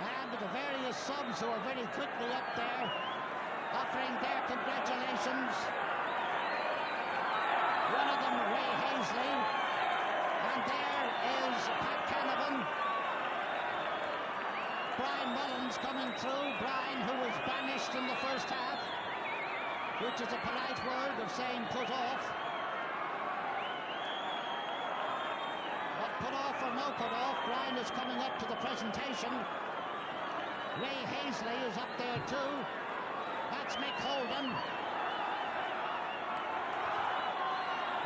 S1: And the various subs who are very quickly up there, offering their congratulations. One of them, Ray Hazley, and there is Pat Canavan. Brian Mullins coming through. Brian, who was banished in the first half, which is a polite word of saying put off. But put off or no put off, Brian is coming up to the presentation. Ray Hazley is up there too. That's Mick Holden.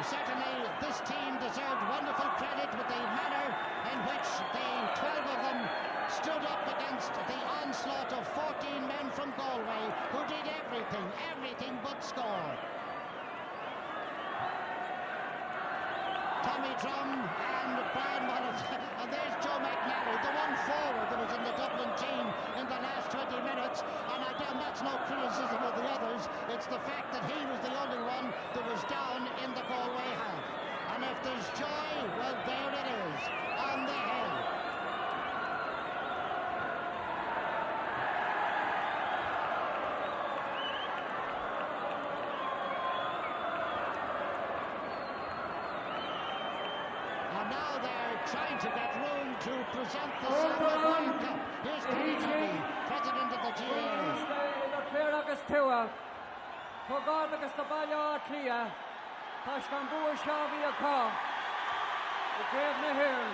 S1: Certainly, this team deserved wonderful credit with the manner in which the 12 of them stood up against the onslaught of 14 men from Galway who did everything but score. Tommy Drum and Brian Mullins, and there's Joe McNally, the one forward that was in the Dublin team in the last 20 minutes, and again, that's no criticism of the others, it's the fact that he was the only one that was down in the Galway half. And if there's joy, well, there it is, on the hill. Now they're trying to get room to present the Sam Maguire Cup. Here's Kenny Duffy, president of the GAA.
S2: The clear agus tua, Fogard agus the Balla Clia, Tashkambu Shavi Aka, the Grave Nahirn.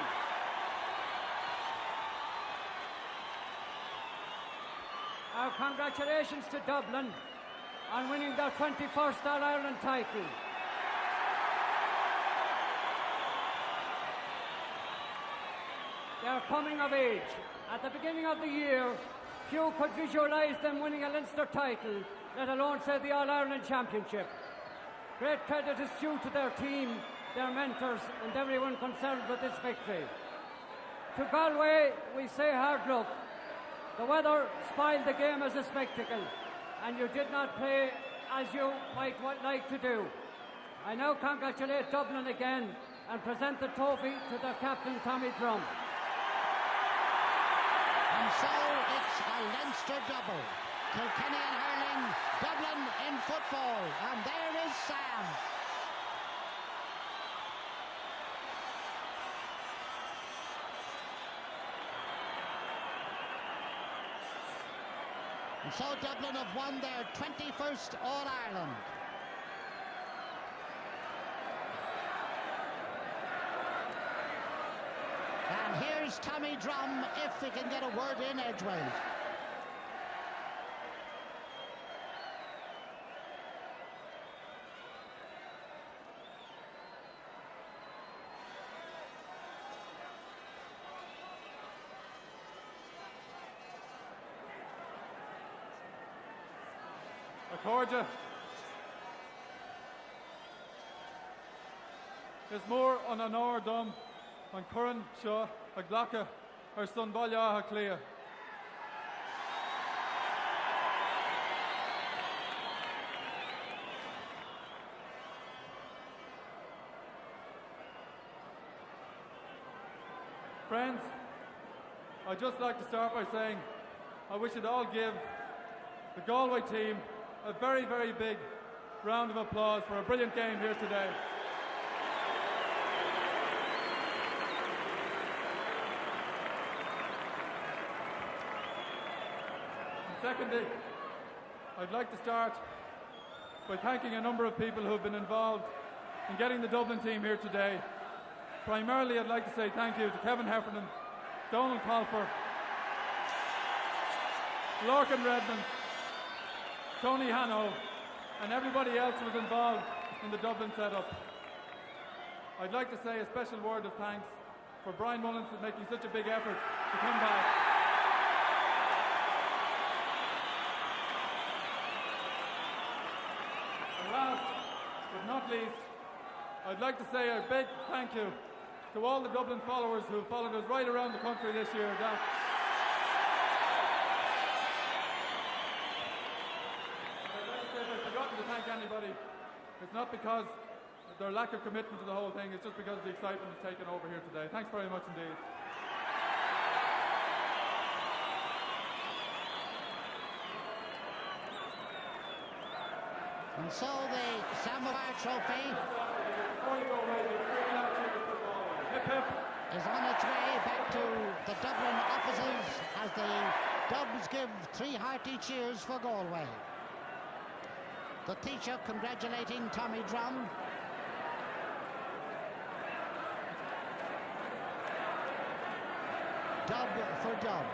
S2: Our congratulations to Dublin on winning their 21st All-Ireland title. They are coming of age. At the beginning of the year, few could visualise them winning a Leinster title, let alone say the All-Ireland Championship. Great credit is due to their team their mentors, and everyone concerned with this victory. To Galway, we say hard luck. The weather spoiled the game as a spectacle, and you did not play as you might like to do. I now congratulate Dublin again and present the trophy to their captain, Tommy Drum.
S1: And so it's a Leinster double. Kilkenny in hurling, Dublin in football, and there is Sam. And so Dublin have won their 21st All-Ireland. And here's Tommy Drum, if he can get a word in edgeways.
S3: Accordia is more on an hour dom on Curran Shaw a Glocka or Son Balya Clea. Friends, I'd just like to start by saying I wish you'd all give the Galway team a very, very big round of applause for a brilliant game here today. And secondly, I'd like to start by thanking a number of people who have been involved in getting the Dublin team here today. Primarily, I'd like to say thank you to Kevin Heffernan, Donald Colfer, Lorcan Redmond, Tony Hanno, and everybody else who was involved in the Dublin setup. I'd like to say a special word of thanks for Brian Mullins for making such a big effort to come back. And last but not least, I'd like to say a big thank you to all the Dublin followers who have followed us right around the country this year. Anybody, it's not because of their lack of commitment to the whole thing, it's just because the excitement is taken over here today. Thanks very much indeed.
S1: And so the Samovar Trophy is on its way back to the Dublin offices as the Dubs give 3 hearty cheers for Galway. The teacher congratulating Tommy Drum. Dub for Dub.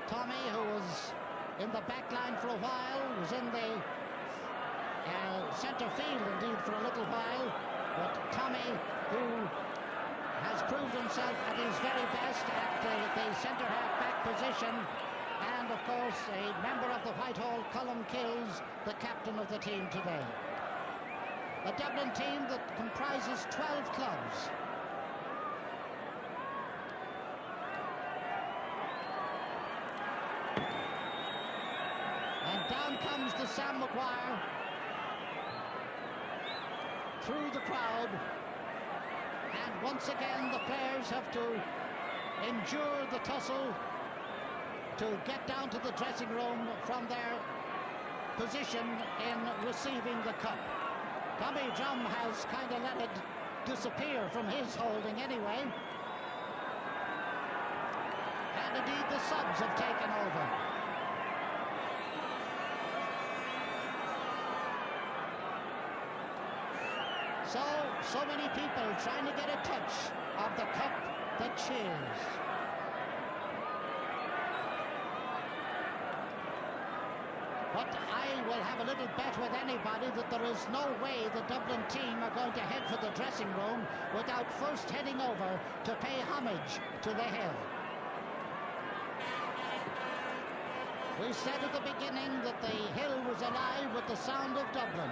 S1: Tommy, who was in the back line for a while, was in the centre field indeed for a little while, but Tommy, who has proved himself at his very best at the centre-half-back position, and of course a member of the Whitehall Column Kills, the captain of the team today. A Dublin team that comprises 12 clubs. And down comes the Sam Maguire through the crowd. And once again, the players have to endure the tussle to get down to the dressing room from their position in receiving the cup. Tommy Drum has kind of let it disappear from his holding anyway. And indeed, the subs have taken over. So many people trying to get a touch of the cup that cheers. But I will have a little bet with anybody that there is no way the Dublin team are going to head for the dressing room without first heading over to pay homage to the hill. We said at the beginning that the hill was alive with the sound of Dublin.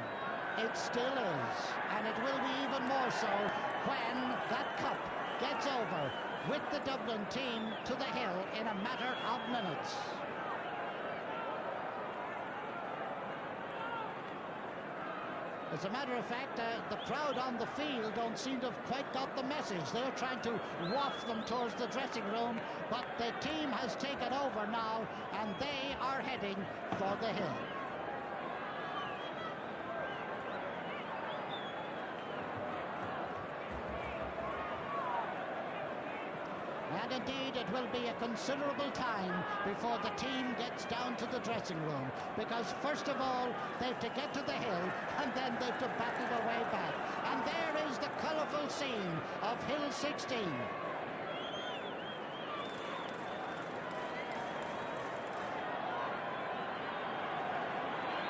S1: It still is, and it will be even more so when that cup gets over with the Dublin team to the hill in a matter of minutes. As a matter of fact, the crowd on the field don't seem to have quite got the message. They're trying to waft them towards the dressing room, but the team has taken over now, and they are heading for the hill. And indeed, it will be a considerable time before the team gets down to the dressing room, because first of all, they've to get to the hill, and then they've to battle their way back. And there is the colourful scene of Hill 16.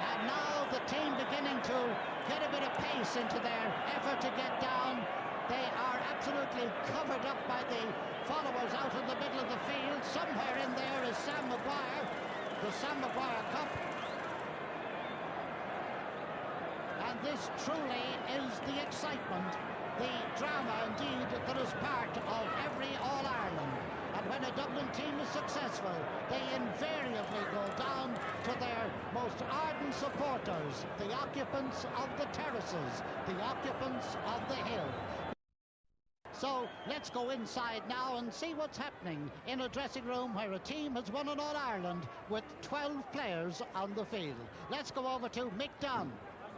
S1: And now the team beginning to get a bit of pace into their effort to get down. They are absolutely covered up by the followers out in the middle of the field. Somewhere in there is Sam Maguire, the Sam Maguire Cup. And this truly is the excitement, the drama indeed that is part of every All-Ireland. And when a Dublin team is successful, they invariably go down to their most ardent supporters, the occupants of the terraces, the occupants of the hill. So let's go inside now and see what's happening in a dressing room where a team has won an All-Ireland with 12 players on the field. Let's go over to Mick Dunn.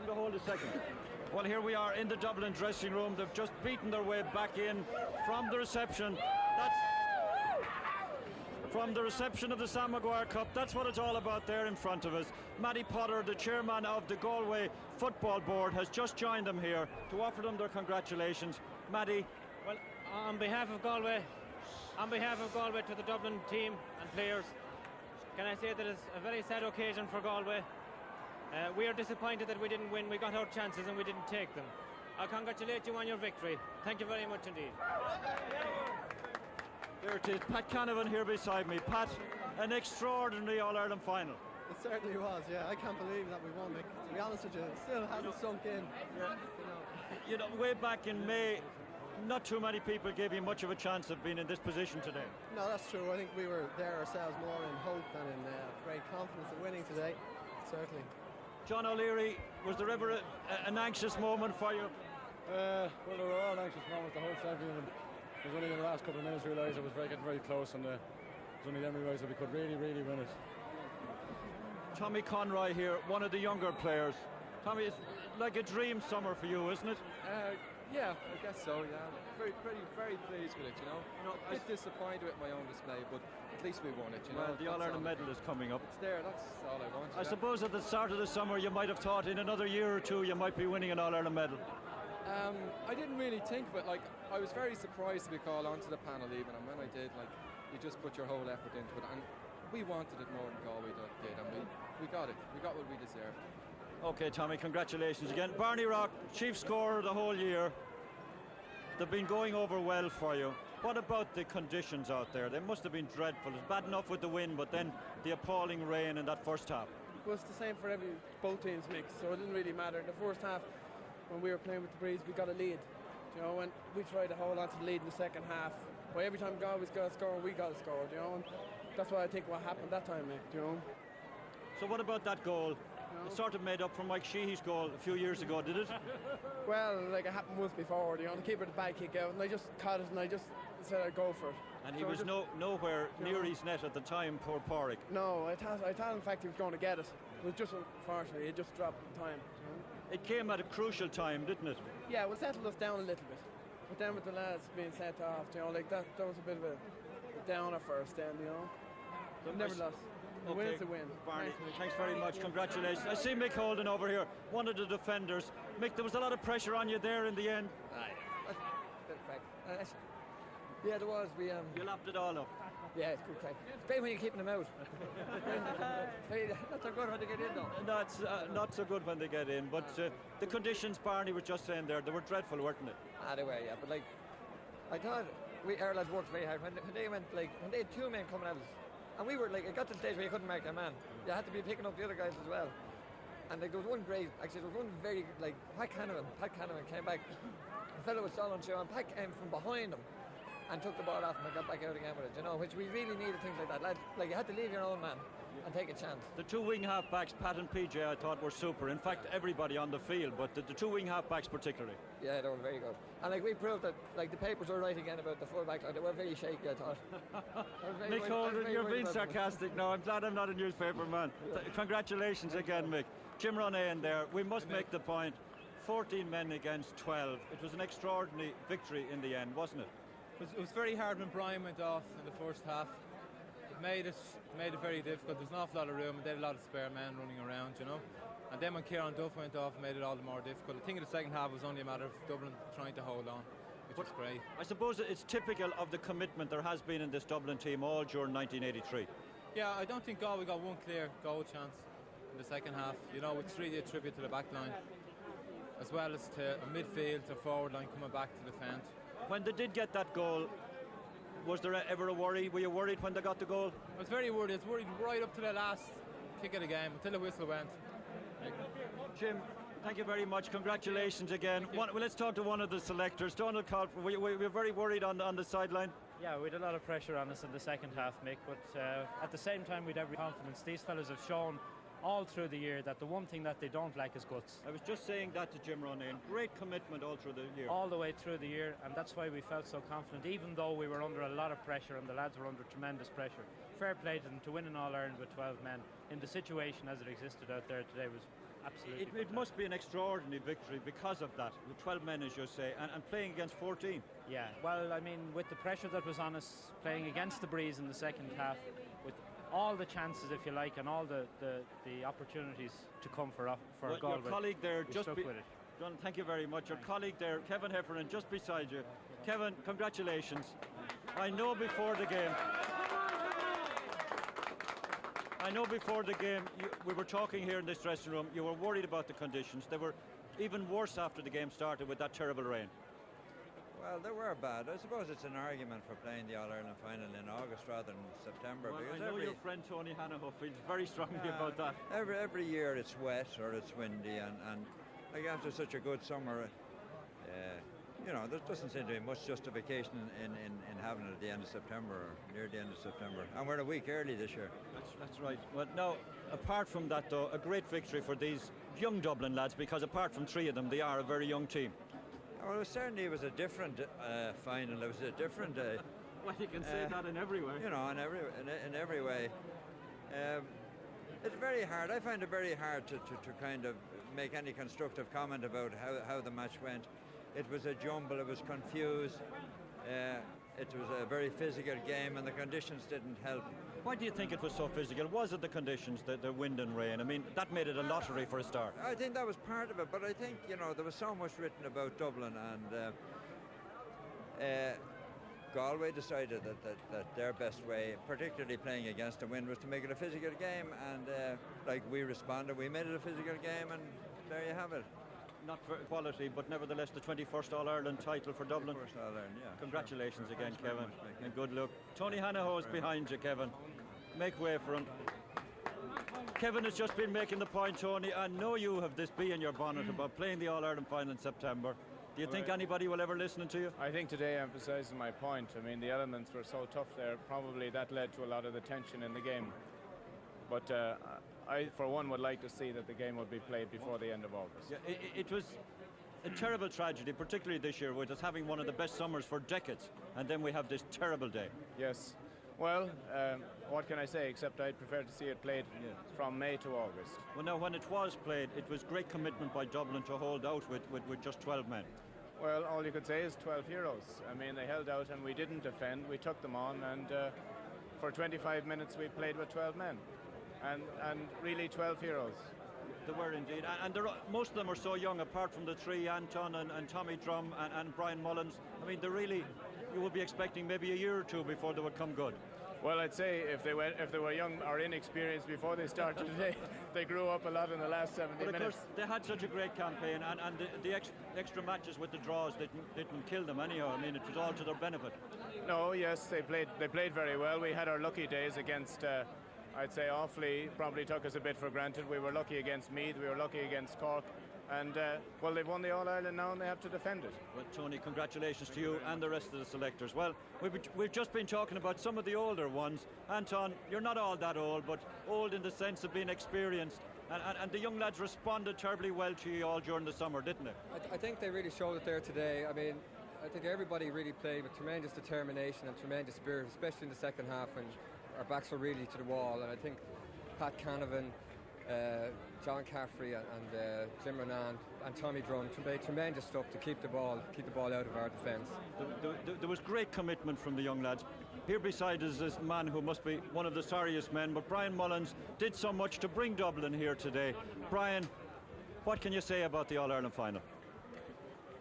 S4: Hold a second. Well, here we are in the Dublin dressing room. They've just beaten their way back in from the reception. That's from the reception of the Sam Maguire Cup. That's what it's all about there in front of us. Matty Potter, the chairman of the Galway Football Board, has just joined them here to offer them their congratulations. Matty.
S5: Well, on behalf of Galway to the Dublin team and players, can I say that it's a very sad occasion for Galway. We are disappointed that we didn't win. We got our chances and we didn't take them. I congratulate you on your victory. Thank you very much indeed.
S4: There it is, Pat Canavan here beside me. Pat, an extraordinary All-Ireland final.
S6: It certainly was, yeah. I can't believe that we won, Mick. To be honest with you, it still hasn't sunk in.
S4: You know, way back in May, not too many people gave you much of a chance of being in this position today.
S6: No, that's true. I think we were there ourselves more in hope than in great confidence of winning today, certainly.
S4: John O'Leary, was there ever an anxious moment for you?
S7: Well, there were all anxious moments the whole champion. It was only in the last couple of minutes realised it was getting very close, and it was only then we realised that we could really, really win it.
S4: Tommy Conroy here, one of the younger players. Tommy, it's like a dream summer for you, isn't it?
S8: Yeah, I guess so, yeah. Very pleased with it, you know. A bit disappointed with my own display, but at least we won it, you know.
S4: Well, the All-Ireland medal is coming up.
S8: It's there, that's all I want.
S4: I suppose at the start of the summer you might have thought in another year or two you might be winning an All-Ireland medal.
S8: I didn't really think of it. Like, I was very surprised to be called onto the panel even, and when I did, like, you just put your whole effort into it, and we wanted it more than Galway did, and we got it. We got what we deserved.
S4: Okay, Tommy, congratulations again. Barney Rock, chief scorer the whole year. They've been going over well for you. What about the conditions out there? They must have been dreadful. It's bad enough with the wind, but then the appalling rain in that first half.
S9: Well, it's the same for both teams mixed, so it didn't really matter. In the first half, when we were playing with the breeze, we got a lead. You know, and we tried to hold on to the lead in the second half. But every time Galway's got a score, we got a score, you know. And that's what I think what happened that time, mate, you know.
S4: So what about that goal? It sort of made up for Mike Sheehy's goal a few years ago, did it?
S9: Well, like it happened once before, you know. The keeper had the bad kick out, and I just caught it, and I just said I'd go for it.
S4: And he was nowhere near his net at the time, poor Porrick.
S9: No, I thought in fact he was going to get it. It was just, unfortunately, it just dropped in time. You know?
S4: It came at a crucial time, didn't it?
S9: Yeah, well, settled us down a little bit. But then with the lads being sent off, you know, like that was a bit of a downer for us then, you know. But never lost. A win's a win.
S4: Barney, thanks very much. Congratulations. I see Mick Holden over here, one of the defenders. Mick, there was a lot of pressure on you there in the end.
S10: Yeah, there was.
S4: You lapped it all up.
S10: Yeah, it's good crack. It's great when you're keeping them out. Not so good when they get in, though.
S4: That's not so good when they get in. But the conditions, Barney was just saying there, they were dreadful, weren't they?
S10: They were, yeah. But like, I thought our lads worked very hard when they went, like, when they had two men coming at us. And we were like, it got to the stage where you couldn't mark a man. You had to be picking up the other guys as well. And like, there was one great, actually there was one very, like, Pat Canavan came back, the fellow was still on show, and Pat came from behind him and took the ball off him and got back out again with it, you know, which we really needed things like that. Like, you had to leave your own man and take a chance.
S4: The two wing half-backs, Pat and PJ, I thought were super. In fact, everybody on the field, but the two wing half-backs particularly.
S10: Yeah, they were very good. And like, we proved that, like, the papers were right again about the full-back line. They were very shaky, I thought.
S4: Mick Holden, you're being sarcastic now. I'm glad I'm not a newspaper man. Congratulations again, Mick. Jim Ronayne there. We must make the point. 14 men against 12. It was an extraordinary victory in the end, wasn't it?
S11: It was very hard when Brian went off in the first half. It made it very difficult. There's an awful lot of room, and they had a lot of spare men running around, you know. And then when Kieran Duff went off, it made it all the more difficult. I think in the second half it was only a matter of Dublin trying to hold on, which was great.
S4: I suppose it's typical of the commitment there has been in this Dublin team all during 1983.
S11: Yeah, I don't think Galway got one clear goal chance in the second half. You know, it's really a tribute to the back line, as well as to a midfield, to forward line coming back to defend.
S4: When they did get that goal, was there ever a worry? Were you worried when they got the goal?
S11: I was very worried. I was worried right up to the last kick of the game, until the whistle went.
S4: Jim, thank you very much. Congratulations again. Well, let's talk to one of the selectors. Donald Colfer, we were very worried on the sideline.
S12: Yeah, we had a lot of pressure on us in the second half, Mick, but at the same time we'd every confidence. These fellas have shown all through the year that the one thing that they don't lack is guts.
S4: I was just saying that to Jim Ronayne. Great commitment all through the year.
S12: All the way through the year, and that's why we felt so confident, even though we were under a lot of pressure and the lads were under tremendous pressure. Fair play to them to win an All-Ireland with 12 men in the situation as it existed out there today was absolutely
S4: it must be an extraordinary victory because of that, with 12 men, as you say, and playing against 14.
S12: Yeah, well, I mean, with the pressure that was on us, playing against the breeze in the second half, with all the chances, if you like, and all the opportunities to come for Galway.
S4: Your colleague there,
S12: just with it.
S4: John, thank you very much. Your colleague there, Kevin Heffernan, just beside you. Kevin, congratulations. I know before the game, we were talking here in this dressing room, you were worried about the conditions. They were even worse after the game started with that terrible rain.
S13: Well, they were bad. I suppose it's an argument for playing the All-Ireland final in August rather than September.
S4: Well,
S13: because
S4: I know your friend Tony Hanaho feels very strongly about that.
S13: Every year it's wet or it's windy, and like after such a good summer, you know, there doesn't seem to be much justification in having it at the end of September or near the end of September. And we're a week early this year.
S4: That's right. Well, now, apart from that, though, a great victory for these young Dublin lads, because apart from three of them, they are a very young team.
S13: Well, it was a different final. It was a different.
S4: Well, you can say that in every way.
S13: You know, in every way. It's very hard. I find it very hard to kind of make any constructive comment about how the match went. It was a jumble. It was confused. It was a very physical game, and the conditions didn't help.
S4: Why do you think it was so physical? Was it the conditions, the wind and rain? I mean, that made it a lottery for a start.
S13: I think that was part of it, but I think, you know, there was so much written about Dublin, and Galway decided that their best way, particularly playing against the wind, was to make it a physical game, and like we responded, we made it a physical game, and there you have it.
S4: Not for quality, but nevertheless the 21st All-Ireland title for Dublin.
S13: 21st All-Ireland, yeah.
S4: Congratulations again,
S13: Thanks
S4: Kevin,
S13: much,
S4: and good luck. Tony Hanaho is behind you, Kevin. Make way for him. Kevin has just been making the point, Tony. I know you have this bee in your bonnet about playing the All-Ireland final in September. Do you think anybody will ever listen to you?
S14: I think today emphasises my point. I mean, the elements were so tough there. Probably that led to a lot of the tension in the game. But I, for one, would like to see that the game would be played before the end of August.
S4: Yeah, it was a terrible tragedy, particularly this year, with us having one of the best summers for decades, and then we have this terrible day.
S14: Yes. Well, what can I say, except I'd prefer to see it played from May to August.
S4: Well, now, when it was played, it was great commitment by Dublin to hold out with just 12 men.
S14: Well, all you could say is 12 heroes. I mean, they held out and we didn't defend. We took them on, and for 25 minutes we played with 12 men. And really 12 heroes.
S4: They were indeed, and most of them are so young, apart from the three, Anton and Tommy Drum and Brian Mullins. I mean, they're really you would be expecting maybe a year or two before they would come good.
S14: Well, I'd say if they were young or inexperienced before they started today, they grew up a lot in the last 70
S4: but of
S14: minutes.
S4: course, they had such a great campaign, and the extra matches with the draws didn't kill them anyhow. I mean, it was all to their benefit.
S14: No, yes, they played very well. We had our lucky days against, I'd say, Offaly probably took us a bit for granted. We were lucky against Meath, we were lucky against Cork. And, well, they've won the All-Ireland now and they have to defend it.
S4: Well, Tony, congratulations to you and the rest of the selectors. Well, we've just been talking about some of the older ones. Anton, you're not all that old, but old in the sense of being experienced. And the young lads responded terribly well to you all during the summer, didn't they?
S6: I think they really showed it there today. I mean, I think everybody really played with tremendous determination and tremendous spirit, especially in the second half when our backs were really to the wall. And I think Pat Canavan, John Caffrey and Jim Renan and Tommy Drum made tremendous stuff to keep the ball out of our defence.
S4: There was great commitment from the young lads. Here beside us is this man who must be one of the sorriest men, but Brian Mullins did so much to bring Dublin here today. Brian, what can you say about the All-Ireland final?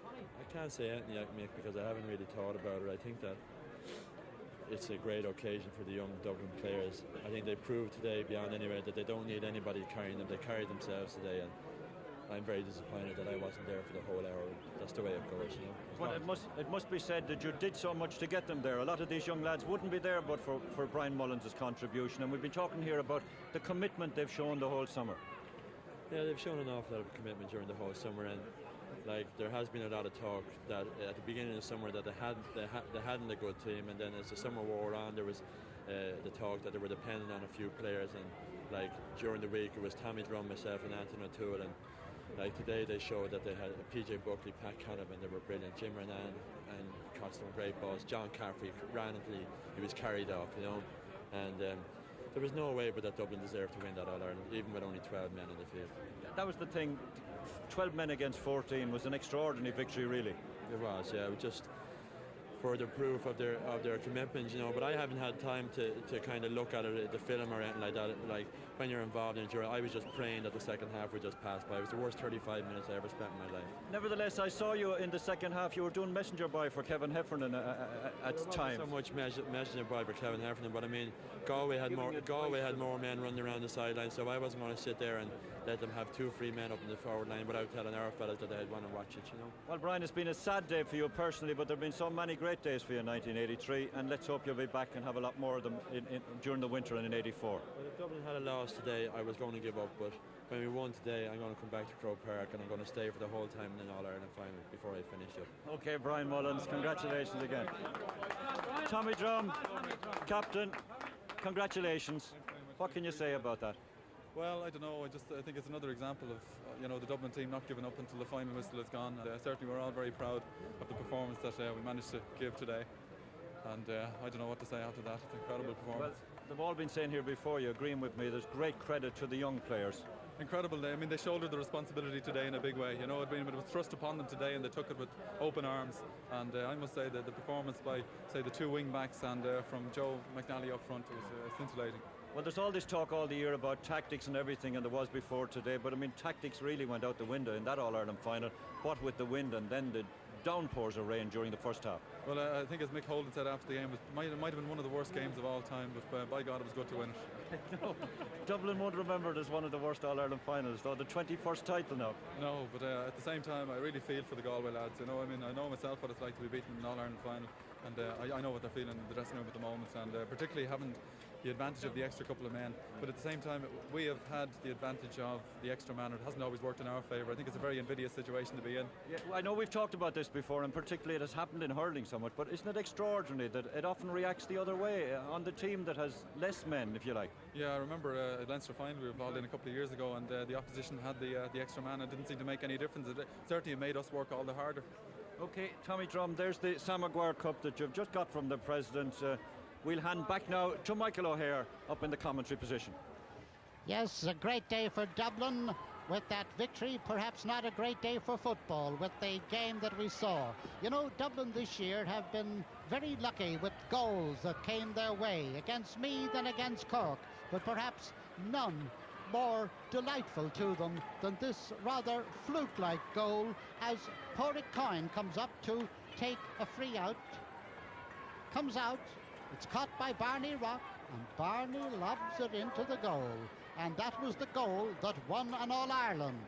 S15: I can't say anything yet, Mick, because I haven't really thought about it. I think that it's a great occasion for the young Dublin players. I think they proved today beyond anywhere that they don't need anybody carrying them. They carried themselves today, and I'm very disappointed that I wasn't there for the whole hour. That's the way it goes, you know.
S4: Well, it must be said that you did so much to get them there. A lot of these young lads wouldn't be there but for Brian Mullins' contribution, and we've been talking here about the commitment they've shown the whole summer.
S15: Yeah, they've shown an awful lot of commitment during the whole summer, and like there has been a lot of talk that at the beginning of the summer that they hadn't a good team, and then as the summer wore on, there was the talk that they were dependent on a few players, and like during the week it was Tommy Drum, myself, and Anton O'Toole, and like today they showed that they had PJ Buckley, Pat Canavan, they were brilliant. Jim Renan and caught some great balls. John Caffrey ran until he was carried off, you know, and there was no way but that Dublin deserved to win that All-Ireland, even with only 12 men in the field.
S4: That was the thing. 12 men against 14 was an extraordinary victory, really.
S15: It was, yeah. It was just further proof of their commitment, you know. But I haven't had time to kind of look at it, the film or anything like that. Like when you're involved in it, I was just praying that the second half would just pass by. It was the worst 35 minutes I ever spent in my life.
S4: Nevertheless, I saw you in the second half. You were doing messenger boy for Kevin Heffernan at times.
S15: So much messenger boy for Kevin Heffernan, but I mean, Galway had more men running around the sideline, so I wasn't going to sit there and let them have 2 free men up in the forward line without telling our fellas that they'd want to watch it, you know.
S4: Well, Brian, it's been a sad day for you personally, but there have been so many great days for you in 1983, and let's hope you'll be back and have a lot more of them during the winter and in 84.
S15: Well, if Dublin had a loss today, I was going to give up, but when we won today, I'm going to come back to Croke Park and I'm going to stay for the whole time in an All-Ireland final before I finish up.
S4: Okay, Brian Mullins, congratulations again. Tommy Drum, captain, congratulations. What can you say about that?
S3: Well, I don't know. I think it's another example of the Dublin team not giving up until the final whistle is gone. Certainly, we're all very proud of the performance that we managed to give today. And I don't know what to say after that. It's an incredible performance.
S4: Well, they've all been saying here before, you agreeing with me, there's great credit to the young players.
S3: Incredible. I mean, they shouldered the responsibility today in a big way. You know, it was thrust upon them today, and they took it with open arms. And I must say that the performance by, say, the 2 wing backs and from Joe McNally up front was scintillating.
S4: Well, there's all this talk all the year about tactics and everything, and there was before today, but I mean, tactics really went out the window in that All-Ireland final, what with the wind and then the downpours of rain during the first half.
S3: Well, I think as Mick Holden said after the game, it might have been one of the worst games of all time, but by God, it was good to win it.
S4: No, Dublin won't remember it as one of the worst All-Ireland finals, though, the 21st title now.
S3: No, but at the same time, I really feel for the Galway lads. You know, I mean, I know myself what it's like to be beaten in an All-Ireland final, and I know what they're feeling in the dressing room at the moment, and particularly having the advantage of the extra couple of men, but at the same time we have had the advantage of the extra man. It hasn't always worked in our favour. I think it's a very invidious situation to be in.
S4: Yeah, I know we've talked about this before, and particularly it has happened in hurling somewhat, but isn't it extraordinary that it often reacts the other way on the team that has less men, if you like?
S3: Yeah, I remember at Leinster final we were involved in a couple of years ago, and the opposition had the extra man, and it didn't seem to make any difference. It certainly made us work all the harder.
S4: Okay, Tommy Drum, there's the Sam Maguire Cup that you've just got from the President. We'll hand back now to Michael O'Hare up in the commentary position.
S1: Yes, a great day for Dublin with that victory. Perhaps not a great day for football with the game that we saw. You know, Dublin this year have been very lucky with goals that came their way against Meath and against Cork, but perhaps none more delightful to them than this rather fluke-like goal as Pádraig Coyne comes up to take a free out comes out. It's caught by Barney Rock, and Barney lobs it into the goal. And that was the goal that won an All-Ireland.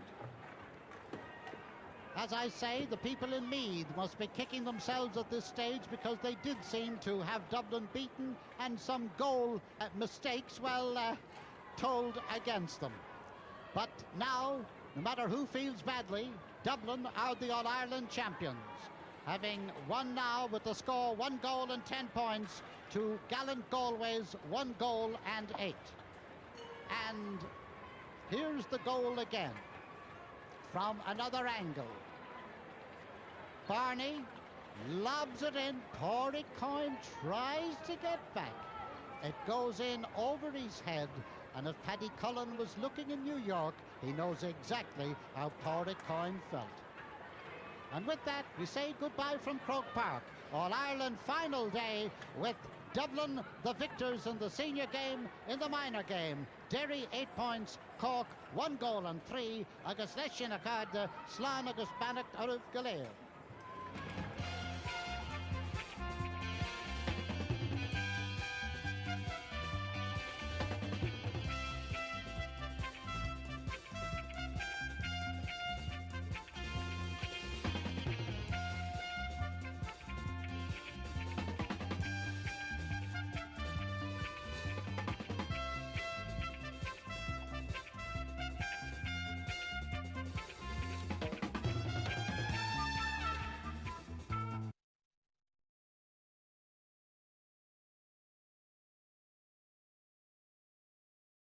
S1: As I say, the people in Meath must be kicking themselves at this stage, because they did seem to have Dublin beaten, and some goal mistakes, told against them. But now, no matter who feels badly, Dublin are the All-Ireland champions, having won now with the score 1 goal and 10 points to gallant Galway's 1 goal and 8. And here's the goal again from another angle. Barney lobs it in. Pádraig Coyne tries to get back. It goes in over his head, and if Paddy Cullen was looking in New York, he knows exactly how Pádraig Coyne felt. And with that, we say goodbye from Croke Park. All-Ireland final day with Dublin the victors in the senior game. In the minor game, Derry 8 points, Cork 1 goal and 3, agus leis sin a card, Slán agus Bannacht Arv Galéir.